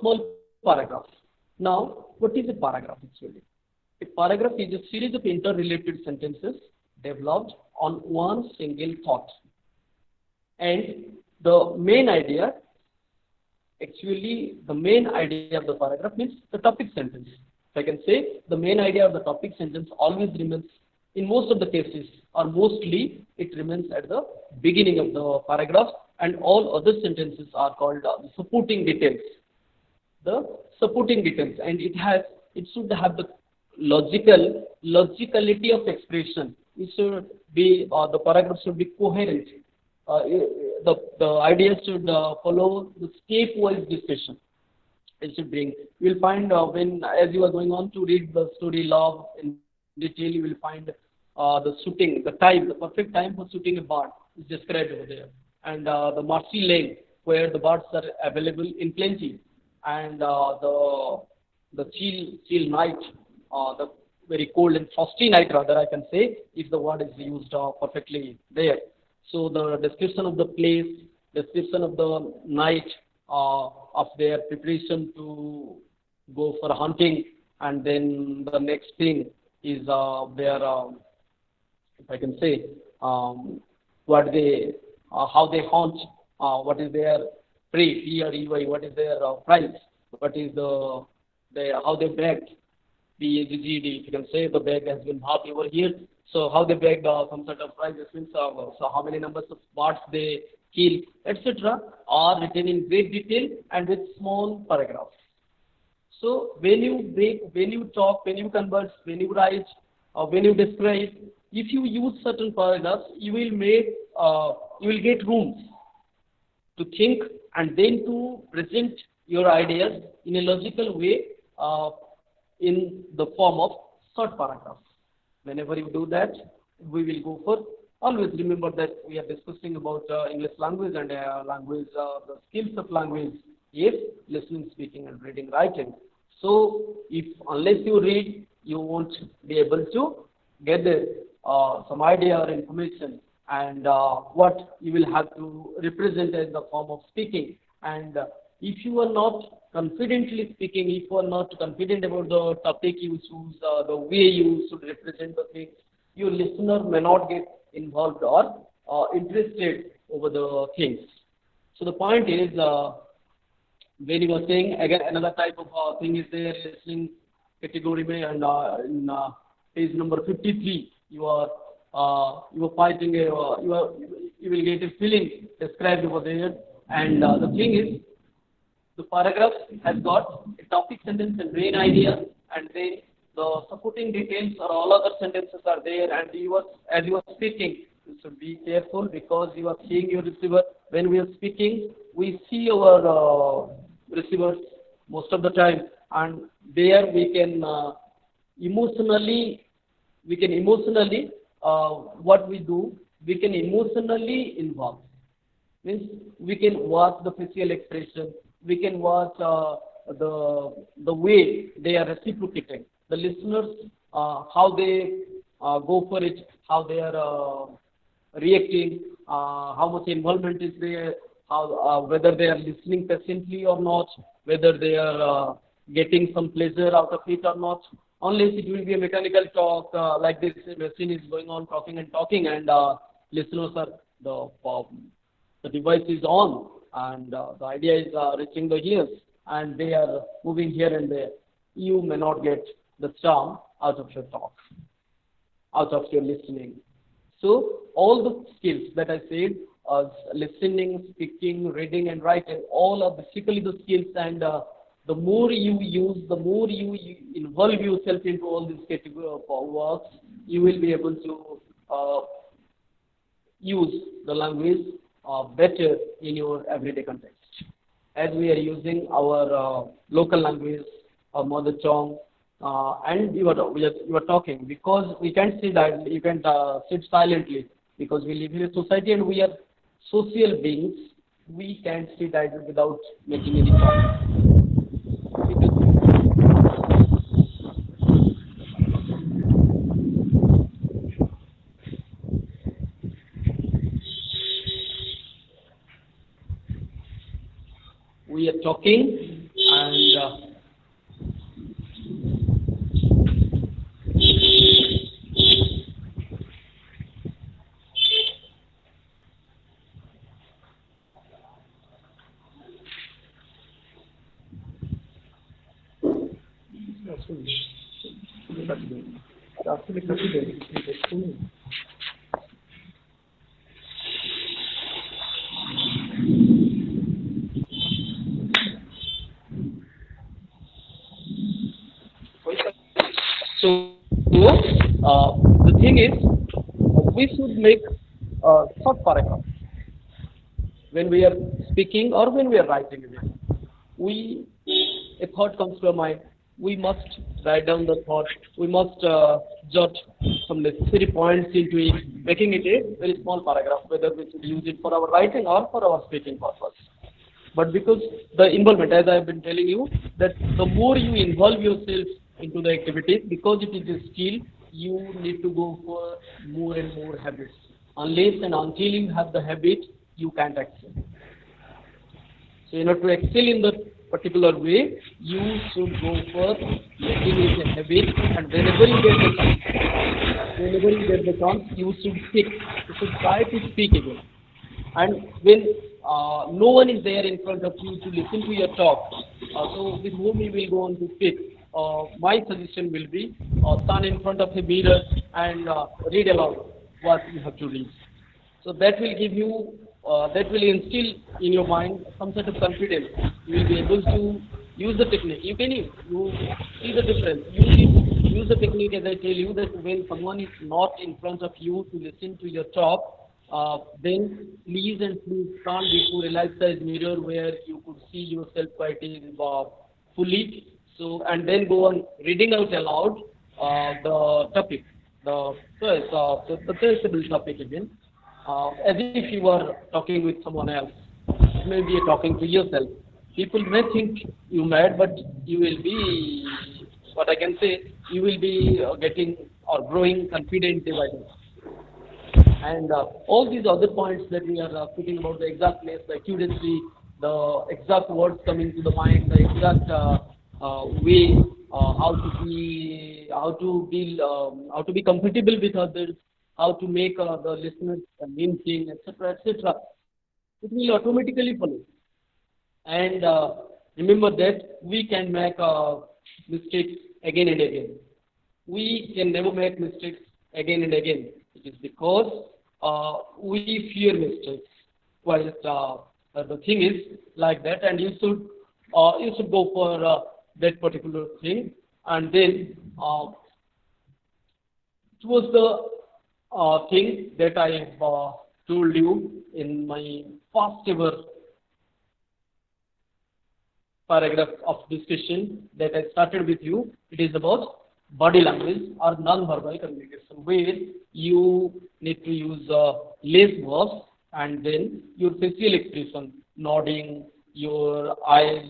small paragraphs. Now, what is a paragraph actually? A paragraph is a series of interrelated sentences developed on one single thought. And the main idea, actually, the main idea of the paragraph means the topic sentence. If I can say, the main idea of the topic sentence always remains, in most of the cases, or mostly, it remains at the beginning of the paragraph, and all other sentences are called the supporting details. The supporting details, and it should have the logicality of expression. It should be, the paragraph should be coherent. The idea should follow the stepwise discussion. It should bring. You will find when, as you are going on to read the story Love in detail, you will find the shooting, the time, the perfect time for shooting a bird is described over there, and the marshy lane where the birds are available in plenty, and the chill night, the very cold and frosty night, rather I can say, if the word is used perfectly there. So the description of the place, description of the night, of their preparation to go for hunting, and then the next thing is their, if I can say, what they, how they hunt, what is their prey, P-R-E-Y, what is their price, what is how they bag, B-A-G-G-D, if you can say, the bag has been half over here. So how they bag some sort of prices, means so how many numbers of birds they kill, etc., are written in great detail and with small paragraphs. So when you talk, when you converse, when you write, when you describe, if you use certain paragraphs, you will get room to think and then to present your ideas in a logical way in the form of short paragraphs. Whenever you do that, we will go for, always remember that we are discussing about English language and language, the skills of language is listening, speaking, and reading, writing. So unless you read, you won't be able to get some idea or information, and what you will have to represent in the form of speaking. And if you are not confidently speaking, if you are not confident about the topic you choose, the way you should represent the things, your listener may not get involved or interested over the things. So the point is, when you are saying, again, another type of thing is there, listening category mein, and in page number 53, you are fighting you will get a feeling described over there, and the thing is, the paragraph has got a topic sentence and main idea, and then the supporting details or all other sentences are there, and as you are speaking, you should be careful because you are seeing your receiver. When we are speaking, we see our receivers most of the time, and there emotionally, we can emotionally, what we do, we can emotionally involve. Means we can watch the facial expression, we can watch the way they are reciprocating. The listeners, how they go for it, how they are reacting, how much involvement is there, how whether they are listening patiently or not, whether they are getting some pleasure out of it or not. Unless it will be a mechanical talk like this machine is going on talking and talking, and listeners are the device is on, and the idea is reaching the ears, and they are moving here and there. You may not get the charm out of your talk, out of your listening. So all the skills that I said, listening, speaking, reading, and writing, all are basically the skills, and the more you use, the more you involve yourself into all these category of works, you will be able to use the language better in your everyday context. As we are using our local language, our mother tongue, and you are talking, because we can't sit that you can't sit silently, because we live in a society and we are social beings. We can't sit idle without making any sound. We are talking, and so the thing is, we should make short paragraph when we are speaking or when we are writing it. A thought comes to our mind, we must write down the thought, we must jot some necessary points into it, making it a very small paragraph, whether we should use it for our writing or for our speaking purpose. But because the involvement, as I have been telling you, that the more you involve yourself into the activities, because it is a skill, you need to go for more and more habits. Unless and until you have the habit, you can't excel. So in order to excel in that particular way, you should go for making it a habit, and whenever you get the chance, you should speak. You should try to speak again. And when no one is there in front of you to listen to your talk, so with whom you will go on to speak, my suggestion will be stand in front of a mirror and read aloud what you have to read. So that will give you, that will instill in your mind some sort of confidence. You will be able to use the technique. You see the difference. Use the technique, as I tell you, that when someone is not in front of you to listen to your talk, then please stand before a life-size mirror where you could see yourself quite fully. So, and then go on reading out aloud the topic, the traceable topic again, as if you were talking with someone else. Maybe you're talking to yourself. People may think you mad, but you will be, what I can say, you will be getting or growing confident day by day. And all these other points that we are speaking about, the exactness, the accuracy, the exact words coming to the mind, the exact way, how to be comfortable with others, how to make the listeners convincing, etc., etc. It will automatically follow. And remember that we can make mistakes again and again. We can never make mistakes again and again. It is because we fear mistakes. Well, the thing is like that, and you should go for that particular thing. And then it was the thing that I have told you in my first ever paragraph of discussion that I started with you. It is about body language or non-verbal communication, where you need to use less verbs and then your facial expression, nodding, your eyes,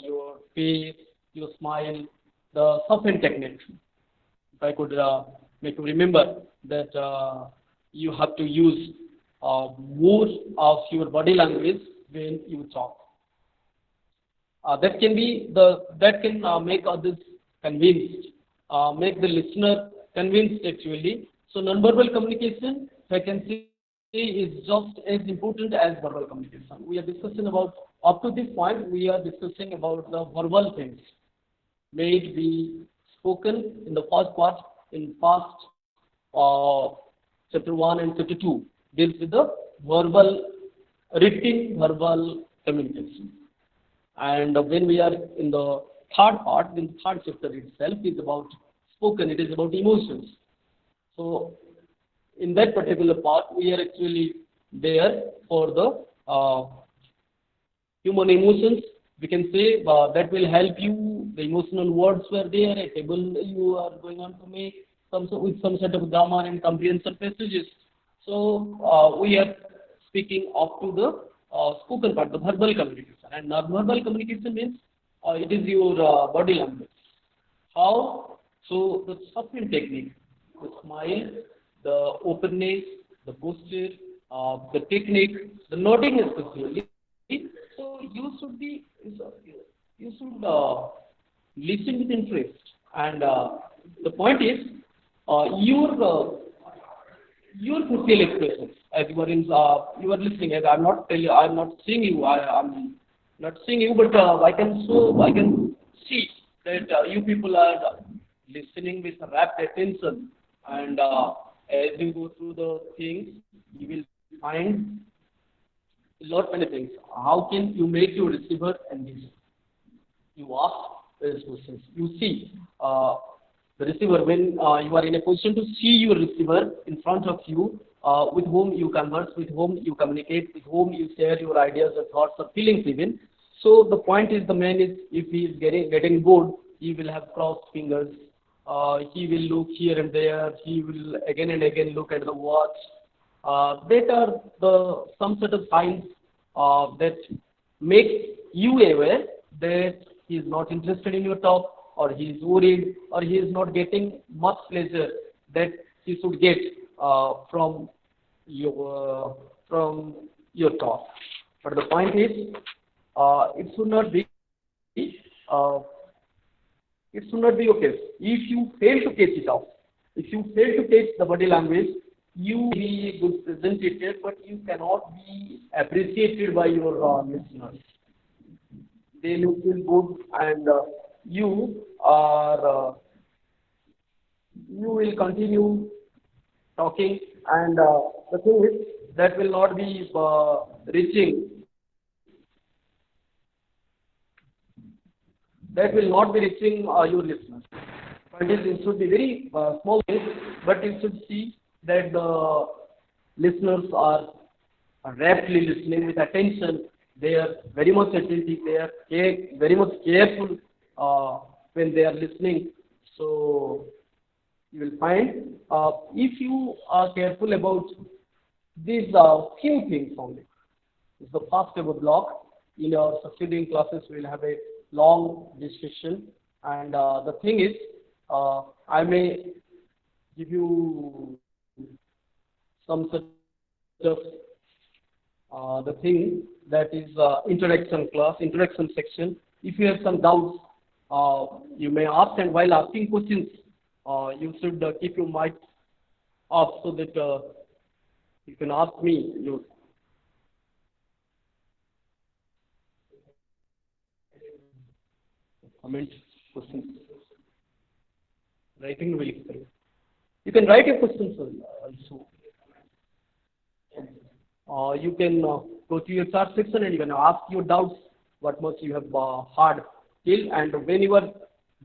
your face, your smile, the soften technique. If I could make you remember that you have to use more of your body language when you talk. That can make others convinced, make the listener convinced actually. So nonverbal communication, I can say, is just as important as verbal communication. We are discussing about, up to this point, we are discussing about the verbal things. May it be spoken in the first part, in past chapter 1 and chapter 2, deals with the verbal, written verbal communication. And when we are in the third part, in the third chapter itself is about spoken, it is about emotions. So in that particular part, we are actually there for the human emotions. We can say that will help you. The emotional words were there, a table you are going on to make with some sort of grammar and comprehension passages. So we are speaking up to the spoken part, the verbal communication. And non-verbal communication means it is your body language. How? So the softening technique, the smile, the openness, the posture, the technique, the nodding especially. So you should listen with interest. And the point is your facial expressions as you are listening. As I'm not seeing you. I'm not seeing you, but I can see that you people are listening with rapt attention, and as you go through the things, you will find a lot many things. How can you make your receiver engage? You ask those questions. You see the receiver when you are in a position to see your receiver in front of you, with whom you converse, with whom you communicate, with whom you share your ideas or thoughts or feelings even. So the point is, the man is, if he is getting bored, he will have crossed fingers. He will look here and there. He will again and again look at the watch. That are some sort of signs that make you aware that he is not interested in your talk, or he is worried, or he is not getting much pleasure that he should get from your talk. But the point is, it should not be okay. If you fail to catch it off, if you fail to catch the body language, you may be a good presenter, but you cannot be appreciated by your listeners. They will feel good, and you will continue talking, and the thing is that will not be reaching. That will not be reaching your listeners. But it should be very small things, but you should see that the listeners are raptly listening with attention. They are very much attentive. They are very much careful when they are listening. So you will find, if you are careful about these few things only, it's the first ever block. In our succeeding classes, we will have a long discussion, and the thing is, I may give you some sort of the thing that is introduction section. If you have some doubts, you may ask, and while asking questions, you should keep your mic off so that you can ask me your comment, questions. Writing will help. You can write your questions also. You can go to your chat section and you can ask your doubts, what much you have heard till, and when you are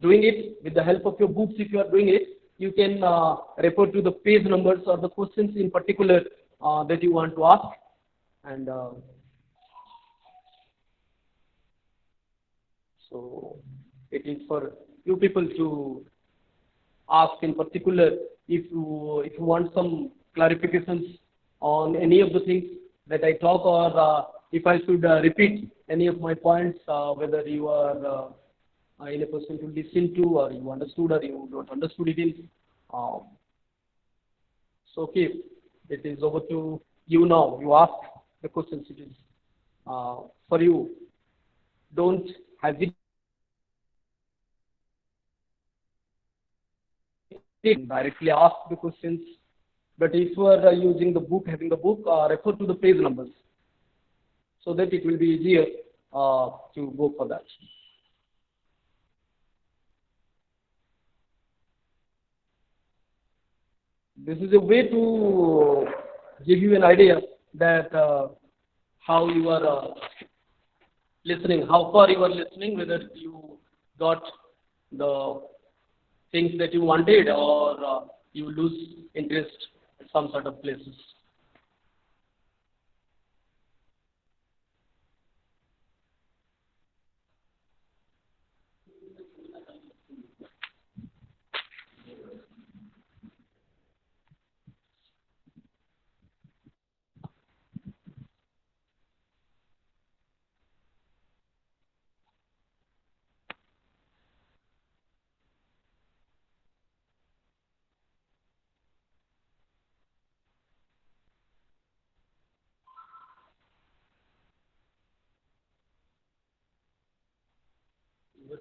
doing it with the help of your books, if you are doing it, you can refer to the page numbers or the questions in particular that you want to ask, and So it is for you people to ask in particular if you want some clarifications on any of the things that I talk, or if I should repeat any of my points, whether you are in a position to listen to, or you understood or you don't understood it. So okay, it is over to you now. You ask the questions. It is for you. Don't hesitate. Directly ask the questions. But if you are using the book, having the book, refer to the page numbers so that it will be easier to go for that. This is a way to give you an idea that how you are listening, how far you are listening, whether you got the things that you wanted, or you lose interest at some sort of places.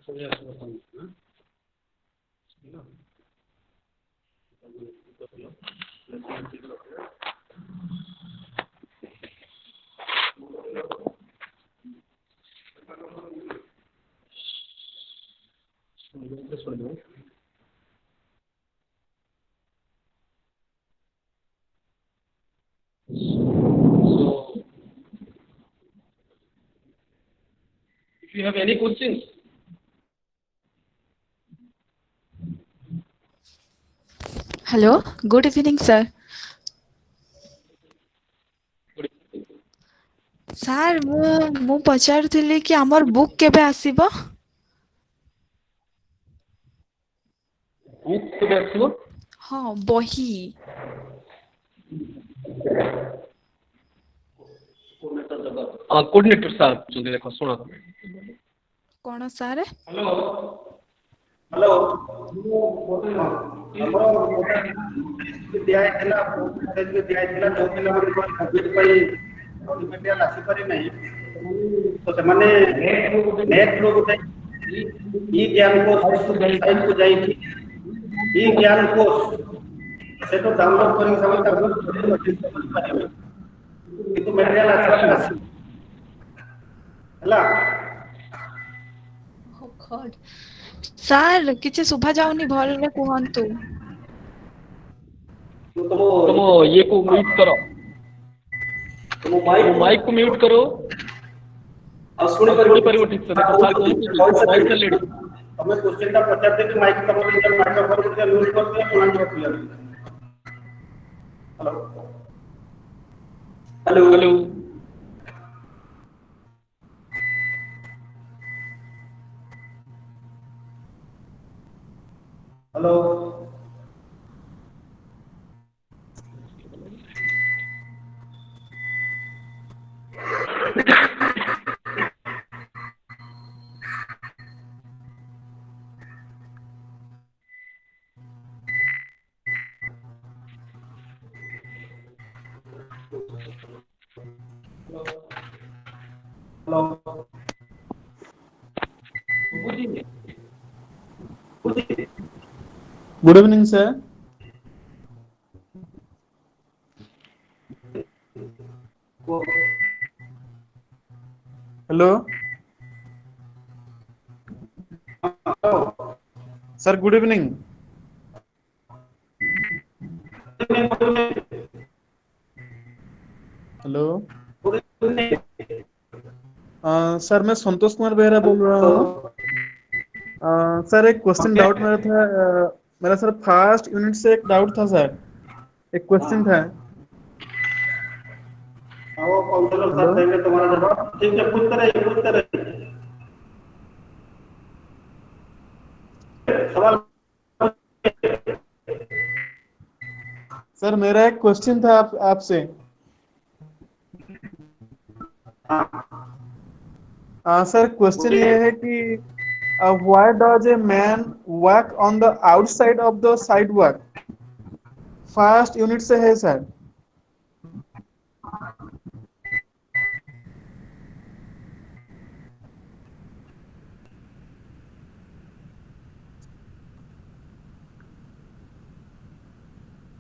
So, if you have any questions, Hello, good evening, sir. Sir, ମୁଁ ପଚାରୁଥିଲି କି ଆମର book କେବେ ଆସିବ? book କେବେ ଆସିବ? ହଁ, ବହି। କୋର୍ଡିନେଟର ସାର୍ ଅଛନ୍ତି, ଦେଖ ଶୁଣ ତମେ। କଣ ସାର୍? ହ୍ୟାଲୋ ଦିଆହେଇଥିଲା ଯୋଉ ପିଲାମାନଙ୍କର କୋଭିଡ ପାଇଁ ମେଟେରିଆଲ ଆସିପାରି ନାହିଁ, ତ ସେମାନେ ନେଟ୍ରୁ ଗୋଟେ ଇ ଜ୍ଞାନ କୋର୍ସ ସାଇଟ୍କୁ ଯାଇକି ଇ ଜ୍ଞାନ କୋର୍ସ ସେଠୁ ଡାଉନଲୋଡ୍ କରିକି ସେମାନେ ତାକୁ କରିପାରିବେ, କିନ୍ତୁ ମେଟେରିଆଲ ଆସିବ ହେଲା। ସାର୍ କିଛି ଶୁଭା ଯାଉନି, ଭଲରେ କୁହନ୍ତୁ। ତମ ଇଏକୁ ମ୍ୟୁଟ୍ କର, ତମ ମାଇକ୍ କୁ ମ୍ୟୁଟ୍ କର, ଆଉ ଶୁଣିପାରିବ ଠିକ ସେ। ଦେଖ ସାର୍ କହୁଛନ୍ତି ଭଏସ୍ ଚାଲିଛି। ତମେ କ୍ୱେଶ୍ଚିନ୍ଟା ପଚାରିଦେବି, ମାଇକ୍ ତମ ନିଜର ମାଇକ୍ରୋଫୋନ୍ ଟିକେ ମ୍ୟୁଟ୍ କରିଦିଅ, ଶୁଣାଯିବ clear. Hello hello hello Good evening, sir. Hello. Sir, good evening. Hello sir, मैं संतोष कुमार बेहरा बोल रहा हूँ। सर, एक क्वेश्चन डाउट मेरा था। मेरा सर फर्स्ट यूनिट से एक डाउट था सर, एक क्वेश्चन था। वो काउंसलर साहब देंगे तुम्हारा जवाब, ठीक है, पूछते रहिए। सवाल। सर मेरा एक क्वेश्चन था आपसे। सर क्वेश्चन ये है कि why does a man walk on the outside of the sidewalk? First unit से है सर।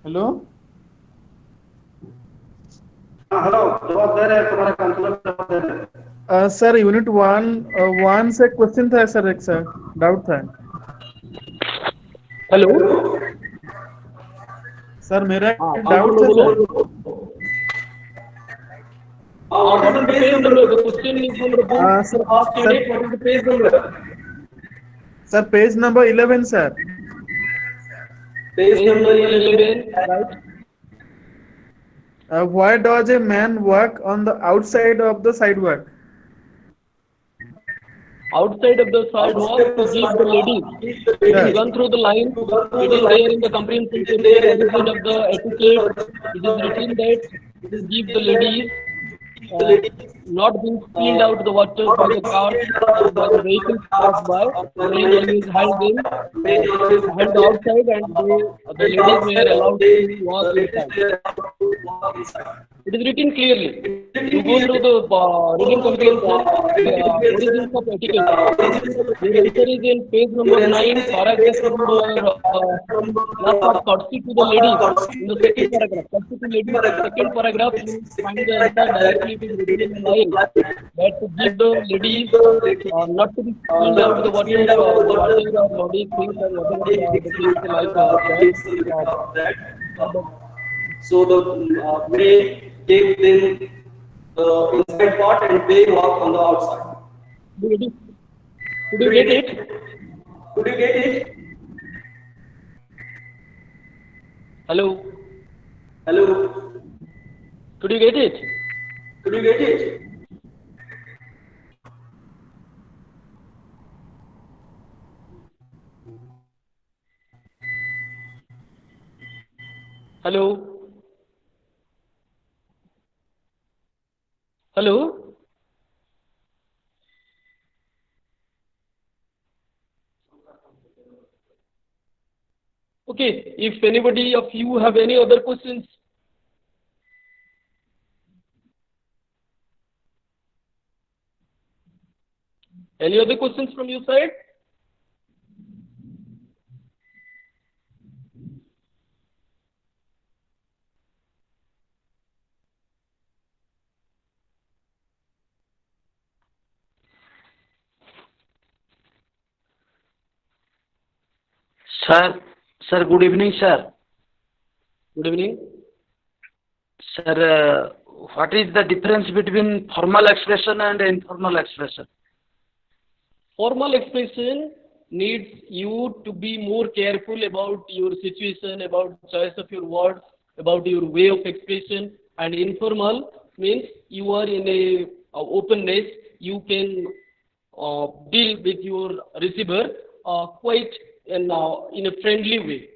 हेलो हाँ हेलो, जवाब दे रहे हैं, तुम्हारा काउंसलर जवाब दे रहे हैं। सर यूनिट वन से क्वेश्चन था सर, एक सर डाउट था। हेलो। सर मेरा हाँ एक डाउट था बोलो। Sir. What is the page number? The question is from the book. Sir First unit. What is the page number? Sir page number 11 sir. Page number 11. Right. Why does a man walk on the outside of the sidewalk? Outside of the sidewalk to give the ladies. If you run through the line, it is there in the comprehension chapter, origin of the etiquette. It is written that to give the ladies not being spilled out the water by the cars or by the vehicles passed by. Men always held them, held outside, and the ladies were allowed to walk inside. It is written clearly. You go through the reading comprehension, origins of etiquette. The answer is in page number 9, paragraph number last part, courtesy to the ladies. In the second paragraph, courtesy to ladies, second paragraph, you find the answer directly. It is written in line that to give the ladies not to be spilled out the water or body things or whatever the things like that. So the may take them the inside part and they walk on the outside. Did you get it? Could you get it? Hello? Hello? Could you get it? Could you get it? Hello? Hello? Okay, if anybody of you have any other questions. Any other questions from your side? Sir, good evening, sir. Good evening. Sir, what is the difference between formal expression and informal expression? Formal expression needs you to be more careful about your situation, about choice of your words, about your way of expression, and informal means you are in a openness, you can deal with your receiver quite in a friendly way.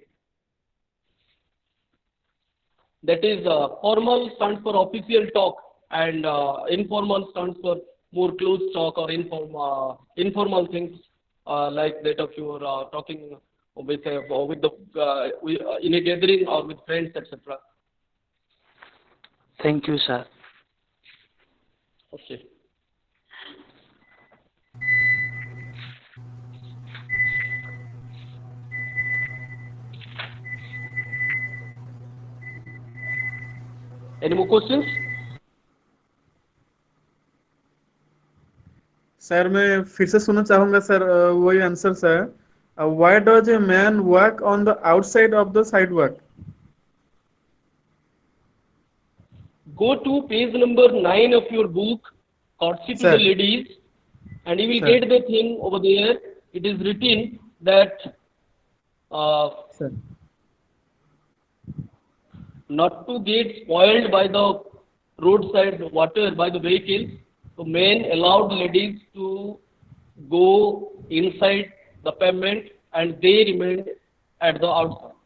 That is, formal stands for official talk, and informal stands for more close talk or informal things like that of your talking with in a gathering or with friends, etc. Thank you, sir. Okay. Any more questions? Sir मैं फिर से सुनना चाहूंगा sir, वही answer sir. Why does a man walk on the outside of the sidewalk? Go to page number 9 of your book, Courtesy to Sir. the Ladies, and you will Sir. get the thing over there. It is written that Sir. not to get spoiled by the roadside water by the vehicles, so men allowed ladies to go inside the pavement and they remained at the outside.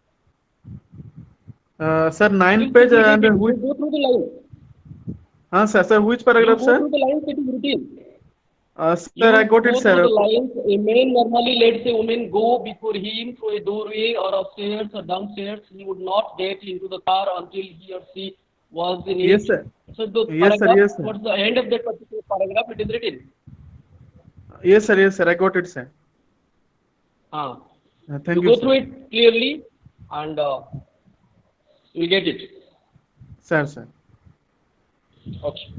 Sir, 9th You page simply and read it. which? You go through the line. Sir, which You paragraph, go sir? through the lines, it is routine. Sir, You I got it, go sir. through the lines. A man normally, let's say, women go before him through a doorway or upstairs or downstairs. He would not get into the car until he or she was in it. Yes, sir. So the Yes, sir. paragraph, Yes, sir. towards the end of that particular paragraph, it is written. Yes, sir. Yes, sir. I got it, sir. Thank You you, go sir. through it clearly and you get it. Sir. Okay.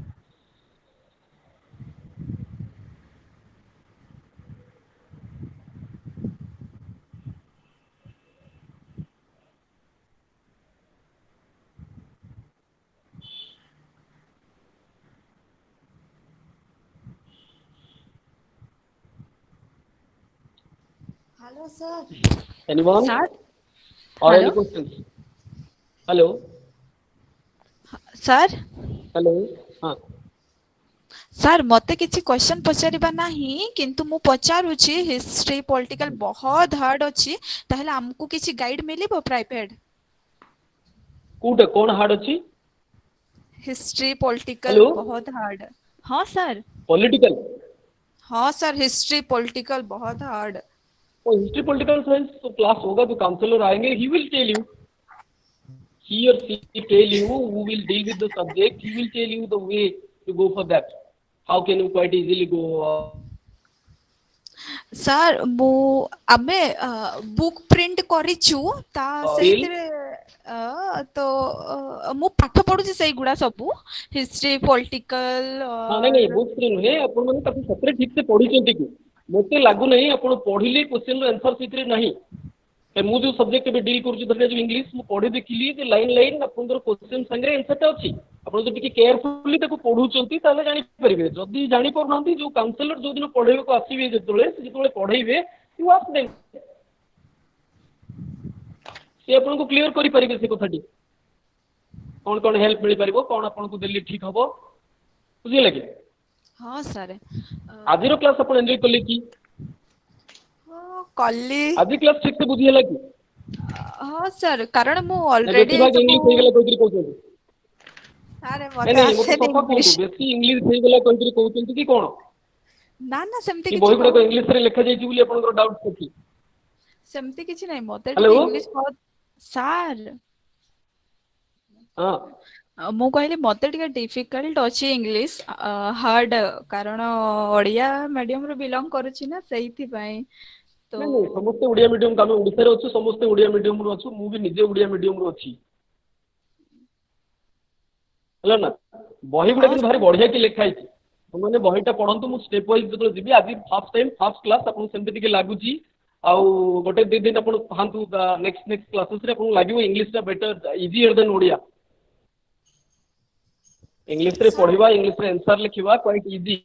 Hello, sir. Anyone? Sir? Or Hello? any questions? Hello? Sir? Hello? Sir ମତେ କିଛି question ପଚାରିବା ନାହିଁ କିନ୍ତୁ ମୁଁ ପଚାରୁଛି history political ବହୁତ hard ଅଛି ତାହେଲେ ଆମକୁ କିଛି ଗାଇଡ ମିଳିବ ପ୍ରାଇଭେଟ କୋଉଟା କଣ ହାର୍ଡ ଅଛି? History political Hello? ବହୁତ ହାର୍ଡ ହଁ ସାର୍ Political. ହଁ ସାର୍ हिस्ट्री पॉलिटिकल बहुत हार्ड और हिस्ट्री पॉलिटिकल साइंस तो क्लास होगा तो काउंसलर आएंगे he will tell you, he or she tell you who will deal with the subject, he will tell you the way to go for that, how can you quite easily go sir ମୁଁ ଆମେ book print କରିଛୁ ତା ସେଇଥିରେ ତ ମୁଁ ପାଠ ପଢୁଛି ସେଇଗୁଡା ସବୁ ହିଷ୍ଟ୍ରି ପଲିଟିକାଲ नहीं बुक प्रिंट नुहे आपण माने ताकू सतरे ठीक से पढिचंती कि मते लागु नहीं आपण पढिले क्वेश्चन रो आंसर सितरे नहीं ए मु जो सब्जेक्ट बे डील करू धरले जो इंग्लिश मु पढि देखिली जे लाइन लाइन आपनकर क्वेश्चन संगे आंसर ता अछि आपण जो टिके केयरफुली ताकू पढुचंती ताले जानि परिबे जदी जानि परनांती जो काउंसलर जो दिन पढेबे को आसीबे जेतोले पढाइबे यू आस्क देम से आपण को क्लियर करि परिबे से कथाटी कोन कोन हेल्प मिली परिबो कोन आपण को दिल्ली ठीक हबो बुझी लगे हाँ सर आज क्लास अपन एंजॉय कले की कल्ली आज क्लास ठीक से बुझी हला की हाँ सर कारण मु ऑलरेडी बेसी इंग्लिश हे गेला कोइत्री कहउछन अरे नहीं मते नहीं मते आसे सफा कहू बेसी इंग्लिश हे गेला कोइत्री कहउछन की कोन ना ना सेमती कि किछि बही गुडा को इंग्लिश रे लिखा जाई छी बोली आपन डाउट अछि सेमती किछि नै मते हेलो इंग्लिश बहुत सर हां ମୁଁ କହିଲି ମତେ ଟିକେ ଡିଫିକଲ୍ଟ ଅଛି ଇଂଲିଶ ହାର୍ଡ କାରଣ ଓଡ଼ିଆ ମିଡିୟମ ରୁ ବିଲଙ୍ଗ କରୁଛି ନା ସେଇଥିପାଇଁ ତ नहीं नहीं समस्त ओडिया मीडियम का ओडिसा रे अछि समस्त ओडिया मीडियम रो अछि मु भी निजे ओडिया मीडियम रो अछि हला ना बही गुडा कि भारी बढ़िया कि लिखा आइछि माने बहीटा पढंतु मु स्टेप वाइज जतो जिबी आज फर्स्ट टाइम फर्स्ट क्लास आपन सेमते टिके लागुची आउ गोटे दि दिन आपन थांतु नेक्स्ट क्लासेस रे आपन लागिवो इंग्लिश टा better easier than Odia English रे पढिबा इंग्लिश रे आंसर लिखिबा क्वाइट इजी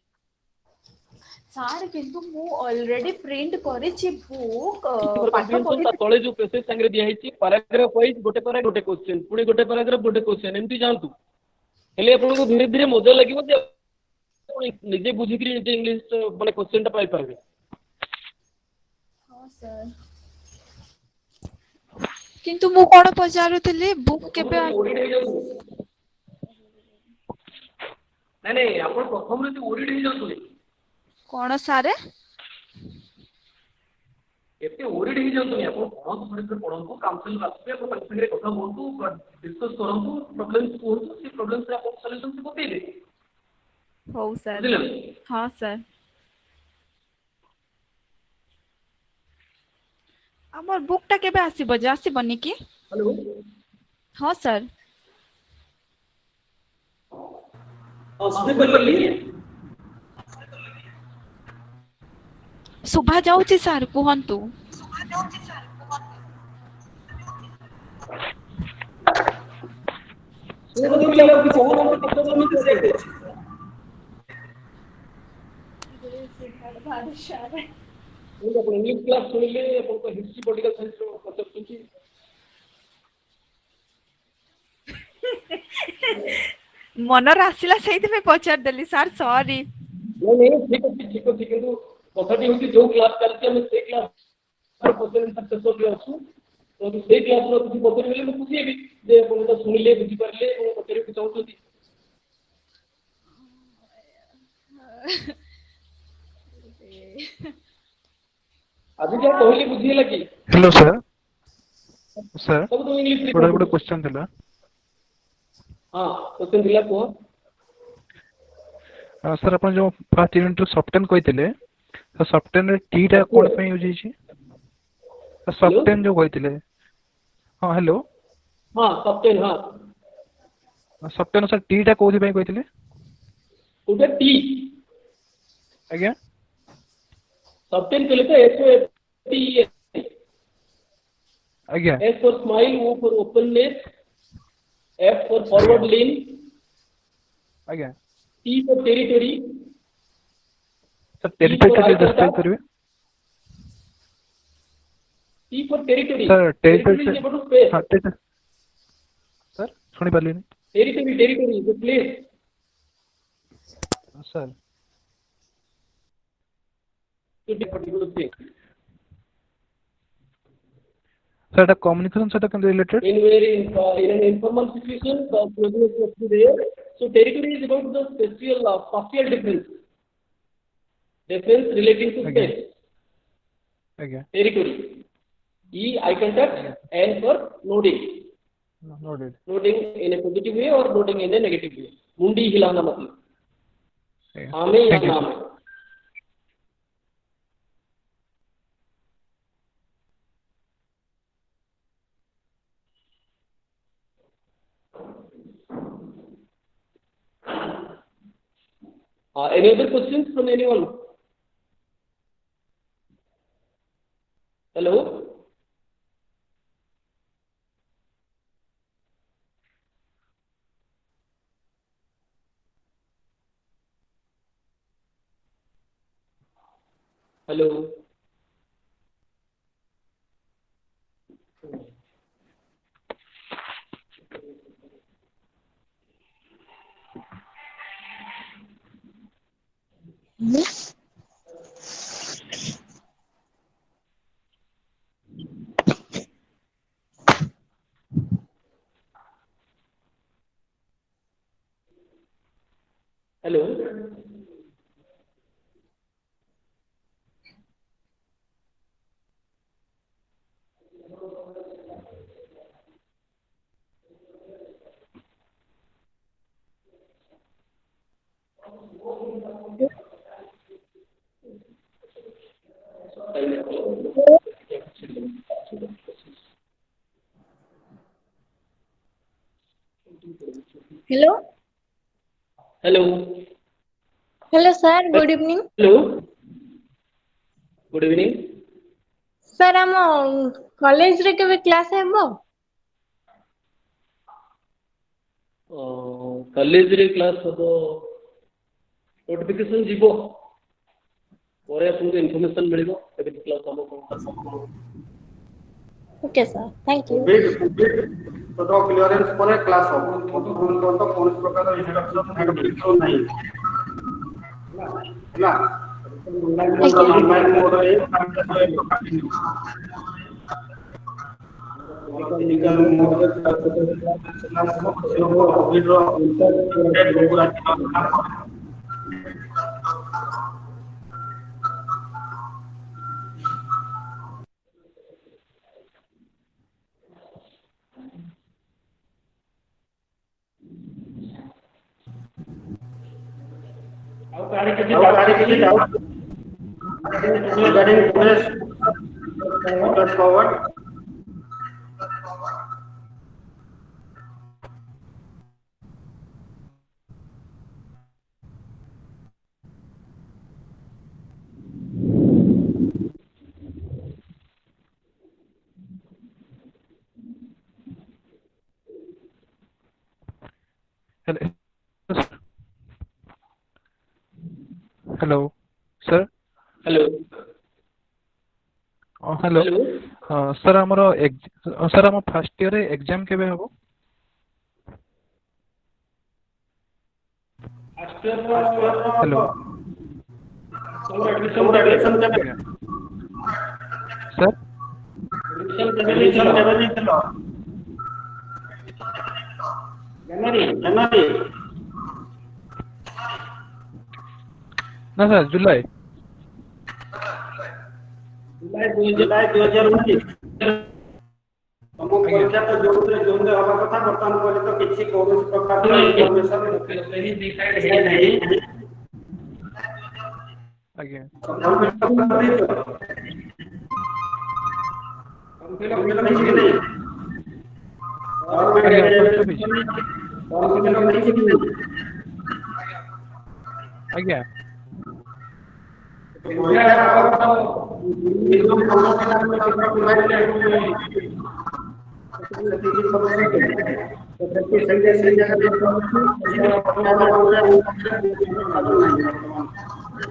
ସାର୍ କିନ୍ତୁ ମୁଁ ऑलरेडी प्रिंट କରିଛି ବୁକ୍ ପାଠ कॉम्प्रिहेंशन ता ପଢି तळे जो पेसेज संगे दिया हेछि पैराग्राफ वाइज गोटे क्वेश्चन पुणी गोटे पैराग्राफ गोटे क्वेश्चन एमती जानतु हेले आपन को धीरे धीरे मजा लागिवो जे निजे बुझी करी जे इंग्लिश माने क्वेश्चन टा पाई परबे ହଁ ସାର୍ କିନ୍ତୁ ମୁଁ କଣ ପଚାରୁଥିଲି ବୁକ୍ କେବେ नहीं नहीं आपण प्रथम रे ओरिड हे जातुले କଣ ସାର୍ एते ओरिड हे जातुले आपण पढंतु थोड़े पढंतु काउंसिल आसबे आपण संगे कथा बोलतु डिस्कस करंतु प्रॉब्लम्स कोहतु से प्रॉब्लम्स रे आपण सॉल्यूशन से बतेइले हो सर हाँ सर हमर बुक टा केबे आसीबो जे आसीबनी की हेलो हाँ सर सुने पल्ली सुभा जाउची सर कुहंतु सुने पल्ली आप किसी और को पता नहीं कैसे आपण इंग्लिश क्लास सुनिले आपण को हिस्ट्री पॉलिटिकल साइंस रो कन्सेप्ट छी मनर आसिला सहित में पचार देली सर सॉरी नहीं नहीं ठीक है किंतु कथाटी होती जो क्लास करते हम से क्लास क्वेश्चन आंसर सेशन भी अछि तो से क्लास रो किछि पकड़ ले मु खुशी हेबी जे कोन तो सुनिले बुझी परले मु पकड़ के चाहूती अभी क्या कहली बुझी लगी हेलो सर सर सब तो इंग्लिश गोटे लिखो गोटे क्वेश्चन थिला हां क्वेश्चन दिला को सर अपन जो फर्स्ट यूनिट टू सॉफ्टवेयर कहतिले तो सॉफ्टवेयर रे टी टा कोन पे यूज होई छी सॉफ्टवेयर जो कहतिले हां हेलो हां सॉफ्टवेयर हां सॉफ्टवेयर सर टी टा कोथि पे कहतिले उधर टी आज्ञा सॉफ्टवेयर के लिए तो एस टी आज्ञा S for smile, O for openness, F for forward lean, आज्ञा T for territory, sir T for territory eye का डिस्क्राइब contact, करिवे T for territory. Sir Territory is about space. हां sir सुनि पारली Territory is a place. Sir To do a particular thing. Sir the communication से केम related In an informal situation, the closeness must be there. So territory is about the spatial difference. Difference relating to Okay. space. आज्ञा Territory. E eye contact, N for nodding. Noted Nodding in a positive way or nodding in a negative way. मुंडी हिलाना मतलब हाँ में या thank you ना sir में any other questions from anyone? Hello? Hello? Hello? Hello. Hello? Hello, sir. Good evening. Hello? Good evening. Sir, ଆମ କଲେଜରେ କେବେ କ୍ଲାସ୍ ହେବ? କଲେଜରେ କ୍ଲାସ୍ ହେବ ନୋଟିଫିକେସନ୍ ଯିବ ପରେ ଆପଣଙ୍କୁ ଇନଫର୍ମେସନ୍ ମିଳିବ କେବେ କ୍ଲାସ୍ ହେବ କ'ଣ Okay, sir. Thank you. तो क्लियरेंस पर क्लास हो तो कौन प्रकार इंस्ट्रक्शन एडमिशन नहीं है ना ऑनलाइन मोड रे कंटिन्यू टेक्निकल मोड रे क्लास हो कोविड रो इंटरनेट पूरा regarding today's forward. Hello sir hello hello sir हमर सर हम फर्स्ट ईयर एग्जाम केबे हबो हेलो एडमिशन सर Admission କେବେ ନେଇଥିଲ? ଜାନୁଆରୀ ନା ସାର୍ ଜୁଲାଇ। ଜୁଲାଇ 2019। ତମ ଆଜ୍ଞା ପରୀକ୍ଷା ତ ଜୁନରେ ହବା କଥା, ବର୍ତ୍ତମାନ ପର୍ଯ୍ୟନ୍ତ କିଛି କୌଣସି ପ୍ରକାର ଇନଫର୍ମେସନ ନାହିଁ। ଆଜ୍ଞା ଆଜ୍ଞା ଫର୍ମ ଫିଲଅପ୍ ହେଇଛି। ଆଜ୍ଞା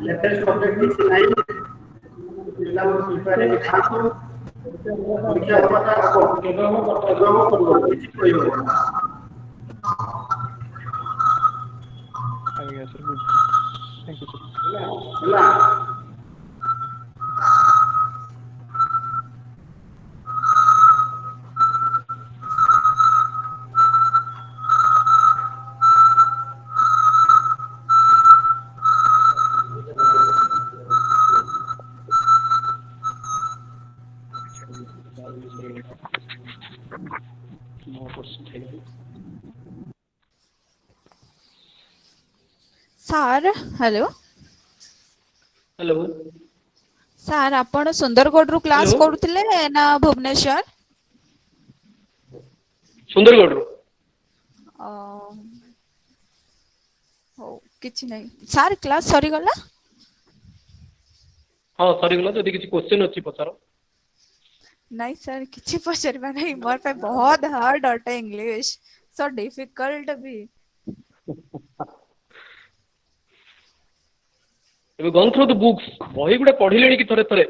लेटेस्ट अपडेट କିଛି ନାହିଁ। ପିଲାମାନେ ପ୍ରିପେୟାର ହେଇକି ଥାଆନ୍ତୁ। ପରୀକ୍ଷା ହେବାଟା ହବ, କେବେ ହବ କିଛି କହିହବନି। ଆଜ୍ଞା ସାର୍ ବୁଝିଲି। Thank you sir. ହେଲା। Sir hello. हेलो ସାର୍ ଆପଣ ସୁନ୍ଦରଗଡ଼ରୁ କ୍ଲାସ୍ हेलो କରୁଥିଲେ ନା ଭୁବନେଶ୍ୱର? सुंदरगढ़ रो ଅ, ହଉ କିଛି ନାହିଁ ସାର୍ କ୍ଲାସ୍ ସରିଗଲା? हाँ सरीगला जदि किसी क्वेश्चन अछि पचारो। नहीं सर किसी पचारिबा नहीं मोर पे बहुत हार्ड अटे इंग्लिश सो डिफिकल्ट भी। एबे गन थ्रू द बुक्स बही गुडे पढिलेनी कि थरे थरे?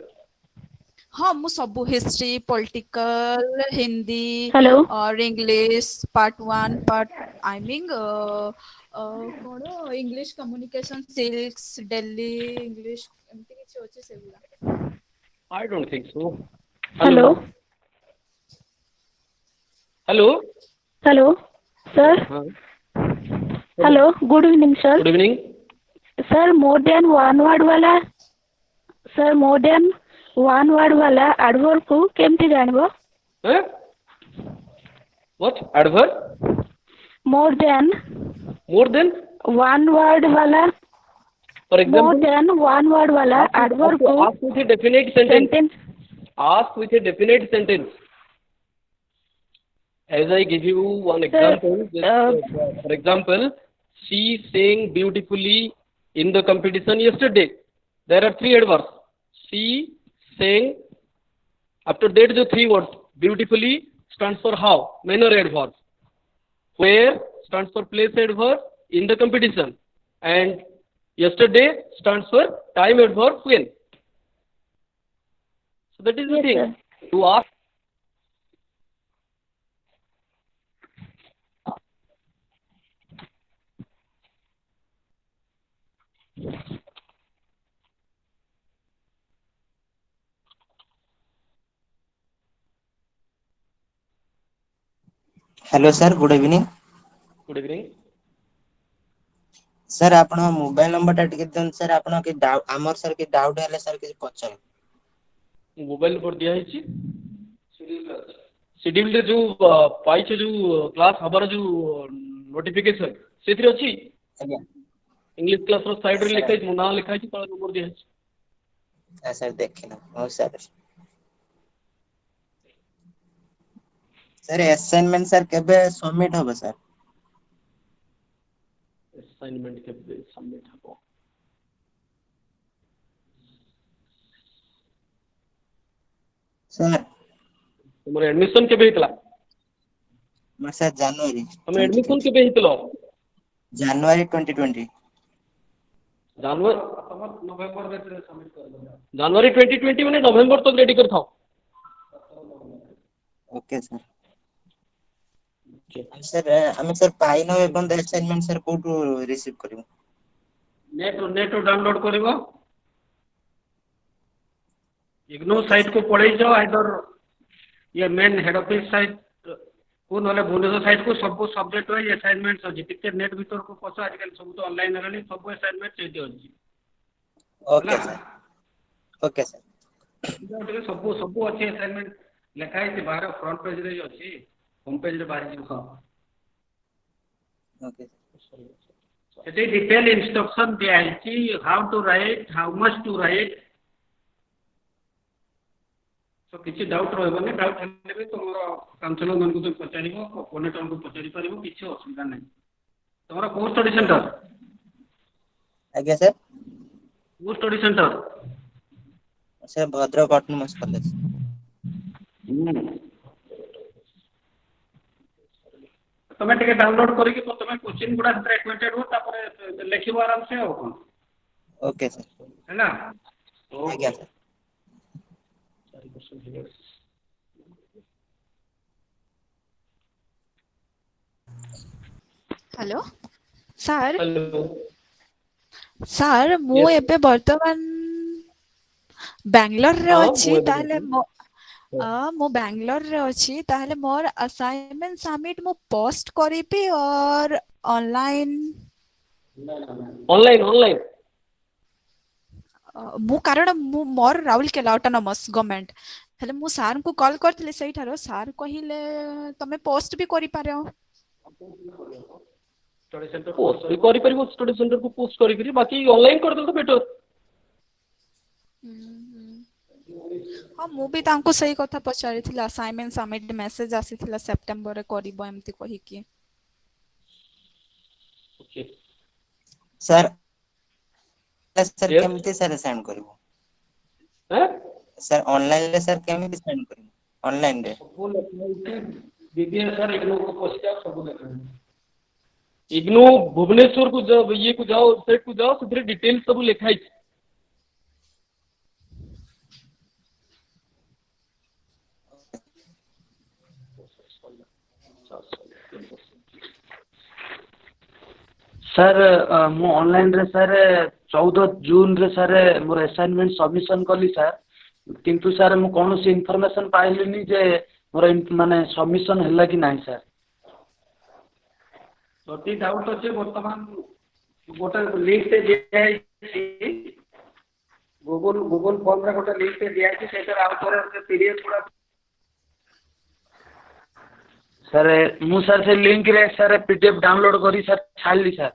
हाँ मु सब हिस्ट्री पॉलिटिकल हिंदी हेलो और English part 1 part I mean कौन English communication skills Delhi English एमती किछि अछि सेगुला। I don't think so. Hello hello hello hello sir हाँ hello good evening sir. Good evening. Sir more than one word वाला sir more than one word वाला adverb को केमती जानबो? हैं what adverb? More than one word वाला for more example than one word वाला adverb को ask with a definite sentence. Sentence Ask with a definite sentence. As I give you one Sir, example, for example, she sang beautifully in the competition yesterday. There are three adverbs. She sang. After that, the three words. Beautifully stands for how? Manner adverb. Where stands for place adverb in the competition. And yesterday stands for time adverb when. So that is the Yes, thing. sir. To ask. Hello sir good evening. Good evening. Sir आपण mobile number टा टिके then sir आपण के हमर sir के doubt हेले sir के पचार mobile पर दिया है शेड्यूल रे जो पाइछ जो क्लास हबार जो नोटिफिकेशन सेथि अछि आज्ञा इंग्लिश क्लास रो साइड रे सर लिखा है मो ना लिखा है तळ नंबर दिया है। सर देखिना हो सर सर असाइनमेंट सर केबे सबमिट होबे सर? असाइनमेंट के सबमिट हबो सर तुमर एडमिशन के हेतला? मैं सर जनवरी हम एडमिशन 2020 के हेतलो जनवरी 2020 जनवरी 2020 माने नवंबर तक रेडी कर थाओ। ओके सर सर हम सर पाइनो एवं असाइनमेंट सर कोठू रिसीव करिवो? नेट डाउनलोड करिवो इग्नो साइट को पढ़े जाओ आइदर ये मेन हेड ऑफिस साइट को नले भुवनेश्वर साइट को सब सब्जेक्ट वाइज असाइनमेंट्स अछि टिके नेट भीतर को पछ आजकल सब तो ऑनलाइन रहली सब असाइनमेंट सेठी अछि ओके सर ओके सर सब सब अच्छे असाइनमेंट लिखा है बाहर फ्रंट पेज रे अछि होम पेज रे बाहर जी ओके सेठी डिटेल इंस्ट्रक्शन दिया है how to write how much to write तो किसी डाउट रहबनी डाउट हेले भी तुम काउंसलर मन को तो पचारिबो कोऑर्डिनेटर को पचारि परिबो किछि असुविधा नै तमरा को स्टडी सेंटर आज्ञा सर को study centre sir Bhadrak autonomous college तमे टिके डाउनलोड करी कि तमे क्वेश्चन गुडा से एक्वेंटेड हो तापर लिखिबो आराम से हो कोन ओके सर है ना आज्ञा sir hello sir hello sir मु Yes. एबे वर्तमान बेंगलोर रे हाँ, अछि मु एबे ताले मो बेंगलोर रे अछि ताले मोर असाइनमेंट सबमिट मु पोस्ट करिपि और ऑनलाइन ऑनलाइन ऑनलाइन मु कारण मु मोर राउरकेला ऑटोनोमस गवर्नमेंट हेले मु सार को कॉल करथिले सही ठारो सार कहिले तमे पोस्ट भी करि पारो स्टडी सेंटर पोस्ट भी करि परिबो स्टडी सेंटर को पोस्ट करि करी बाकी ऑनलाइन कर दो तो बेटर हाँ मु भी तांको सही कथा पचारिथिला असाइनमेंट सबमिट मेसेज आसीथिला सेप्टेम्बर रे करिबो एमती कहि कि ओके सर सर Yes. केमती सर सेंड करबो हैं सर ऑनलाइन रे सर केमती सेंड करबो ऑनलाइन रे सब लिखा बीबीए सर इग्नू को पोस्ट सब लिखा इग्नू भुवनेश्वर को जाओ ये को जाओ वेबसाइट को जाओ ସେଥିରେ डिटेल सब लिखा है सर मु ऑनलाइन रे सर 14 जून रे सर मोर असाइनमेंट सबमिशन कली सर किंतु सर मु कोनोसी इन्फॉर्मेशन पाइलिनी जे मोर माने सबमिशन हैला कि नाही सर जति डाउट अछि वर्तमान गोटे लिंक ते दिया है गूगल फॉर्म रे गोटे लिंक ते दिया है सेटर आउट करे पीडीएफ पूरा सर मु सर से लिंक रे सर पीडीएफ डाउनलोड करी सर छाड़ली सर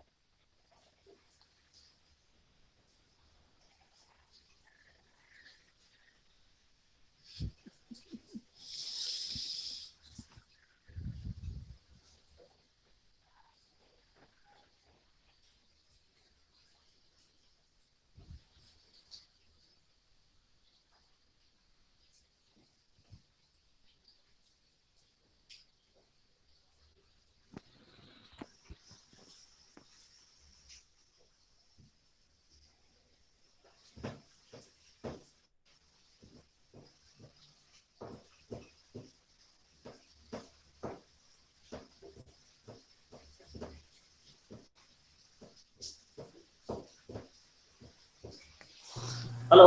हेलो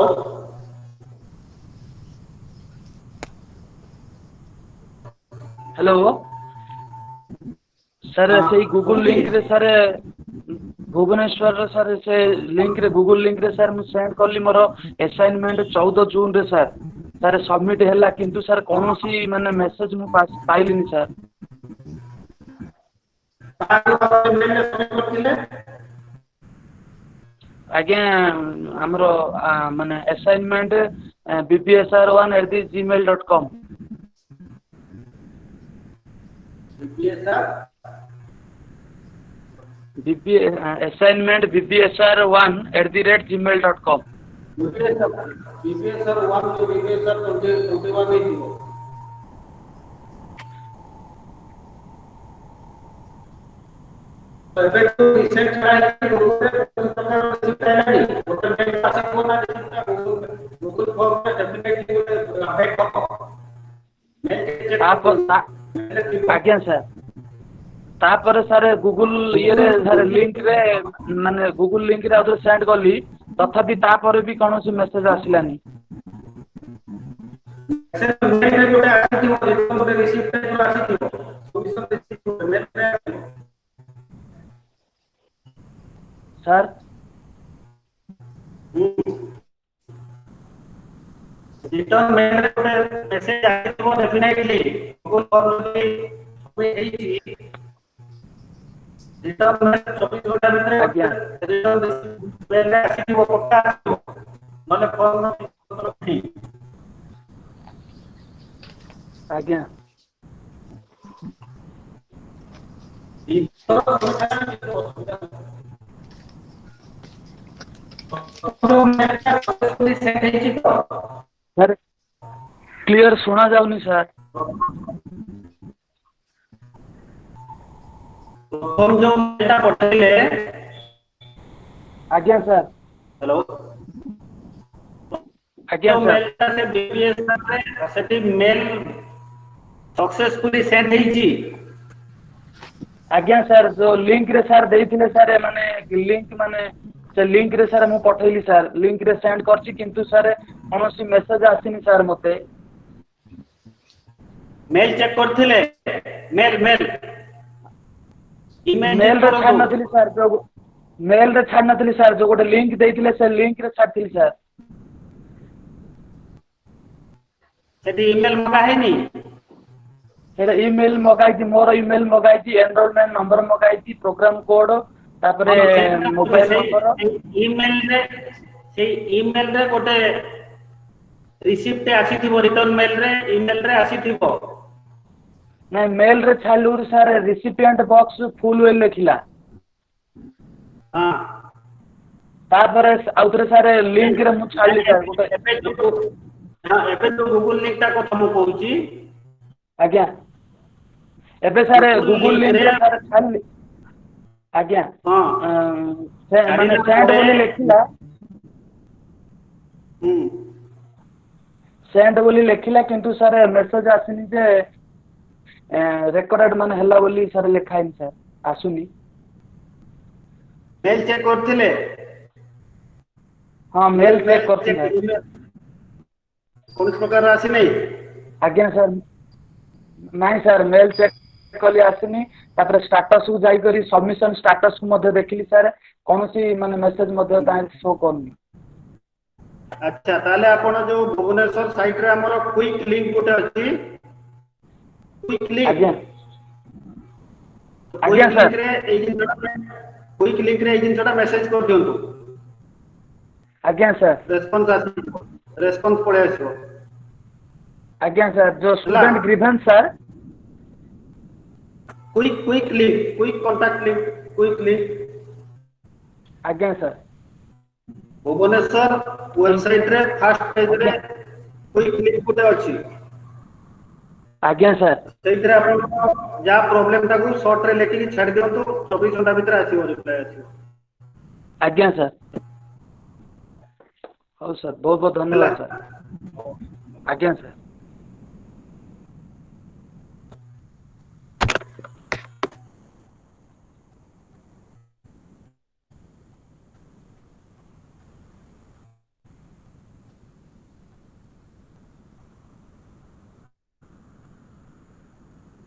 हेलो सर से गूगल लिंक रे सर भुवनेश्वर रे सर से लिंक रे गूगल लिंक रे सर मु सेंड करली मोर असाइनमेंट 14 जून रे सर सर सबमिट हैला किंतु सर कोनोसी माने मेसेज मु पाइलिनी सर आज्ञा हमरो माने assignment bbsr1@gmail.com assignment bbsr1@gmail.com BBSR1 to BBSR21 में दियो एबे तो रिसेंट गूगल फॉर्म में डेफिनेटली अपडेट करो आज्ञा सर तापर सर गूगल ये रे सर लिंक रे माने गूगल लिंक रे आउथरे सेंड करली तथापि तापर भी कोनोसी मेसेज आसिलानी मेल रे जोटे आसीथिबो रिटर्न गोटे रिसीप्ट टाइप आसीथिबो सबमिशन रिसीप्ट मेल रे आसीथिबो सर रिटर्न मेल रे गोटे मेसेज आसीथिबो डेफिनेटली गूगल फॉर्म रे कोई एई रिटर्न मेल 24 घंटा भितर आज्ञा रिटर्न मेल रे आसीथिबो पक्का नले फॉर्म नहीं आज्ञा सर क्लियर सुना जाउनी सर हम जो मेटा पठेले आज्ञा सर हेलो आज्ञा जो सर मेलटा से बीपीएस रे सेटी मेल सक्सेसफुली सेंड हेची आज्ञा सर जो लिंक रे सर देइथिले सर माने लिंक माने से लिंक रे सर मु पठेली सर लिंक रे सेंड करछि किंतु सर कोनोसी मेसेज आसिनी सर मते मेल चेक करथिले mail mail email mail check रे छाड़ करो नथिली सर जो मेल रे छाड़ नथिली सर जो गोटे लिंक देइथिले से लिंक रे छाड़थिली सर सेटी ईमेल मगा हेनी सेटा ईमेल मगाइती मोर ईमेल मगाइती एनरोलमेंट नंबर मगाइती प्रोग्राम कोड तापरे मोबाइल नंबर ईमेल रे गोटे रिसीप्ट आसीथिबो रिटर्न मेल रे ईमेल रे आसीथिबो ना मेल रे छालुर sir recipient box full well लिखिला हां तापरे आउतरे सर लिंक रे मु छाली सर गोटे हां एबे तो गूगल लिंक ता को हम कहूची आज्ञा एबे सर गूगल लिंक रे सर छाली आज्ञा हां से माने सेंड बोली लिखिला सेंड बोली लिखिला किंतु सर मेसेज आसिनी जे रेकॉर्डेड माने हल्ला बोली सर लिखाइन सर आसुनी मेल चेक करथिले हां मेल चेक करथिले कौन प्रकार आसी नहीं आज्ञा सर नहीं सर मेल चेक कली आसिनी तापर स्टेटस को जाई करी सबमिशन स्टेटस को मध्ये देखिली सर कोनोसी माने मेसेज मध्ये ताई शो करनी अच्छा ताले आपण जो भुवनेश्वर साइट रे हमर क्विक लिंक गोटे अछि क्विक लिंक आज्ञा आज्ञा सर क्विक लिंक रे एजेंट छोटा मेसेज कर दियंतु आज्ञा सर रेस्पॉन्स पड़े आछो आज्ञा सर जो student grievance sir quick link quick contact link quick link आज्ञा सर भुवनेश्वर वेबसाइट रे फर्स्ट पेज रे क्विक लिंक गोटे अछि आज्ञा सर सेइतरे आपण जा प्रॉब्लम ताकू शॉर्ट रे लेखि छाड़ दियंतु 24 घंटा भीतर आसीबो रिप्लाई आसीबो आज्ञा सर हो सर बहुत बहुत धन्यवाद सर आज्ञा sir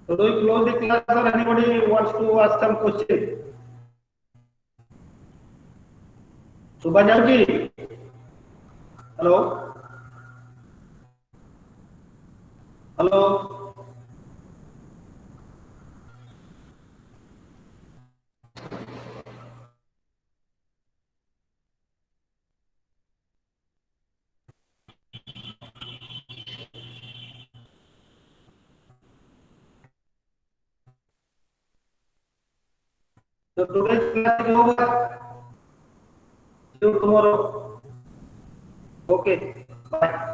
So do we close the class or anybody wants to ask some question? Subhajav ji, hello, hello. So today's class is over. See you tomorrow. Okay. Bye.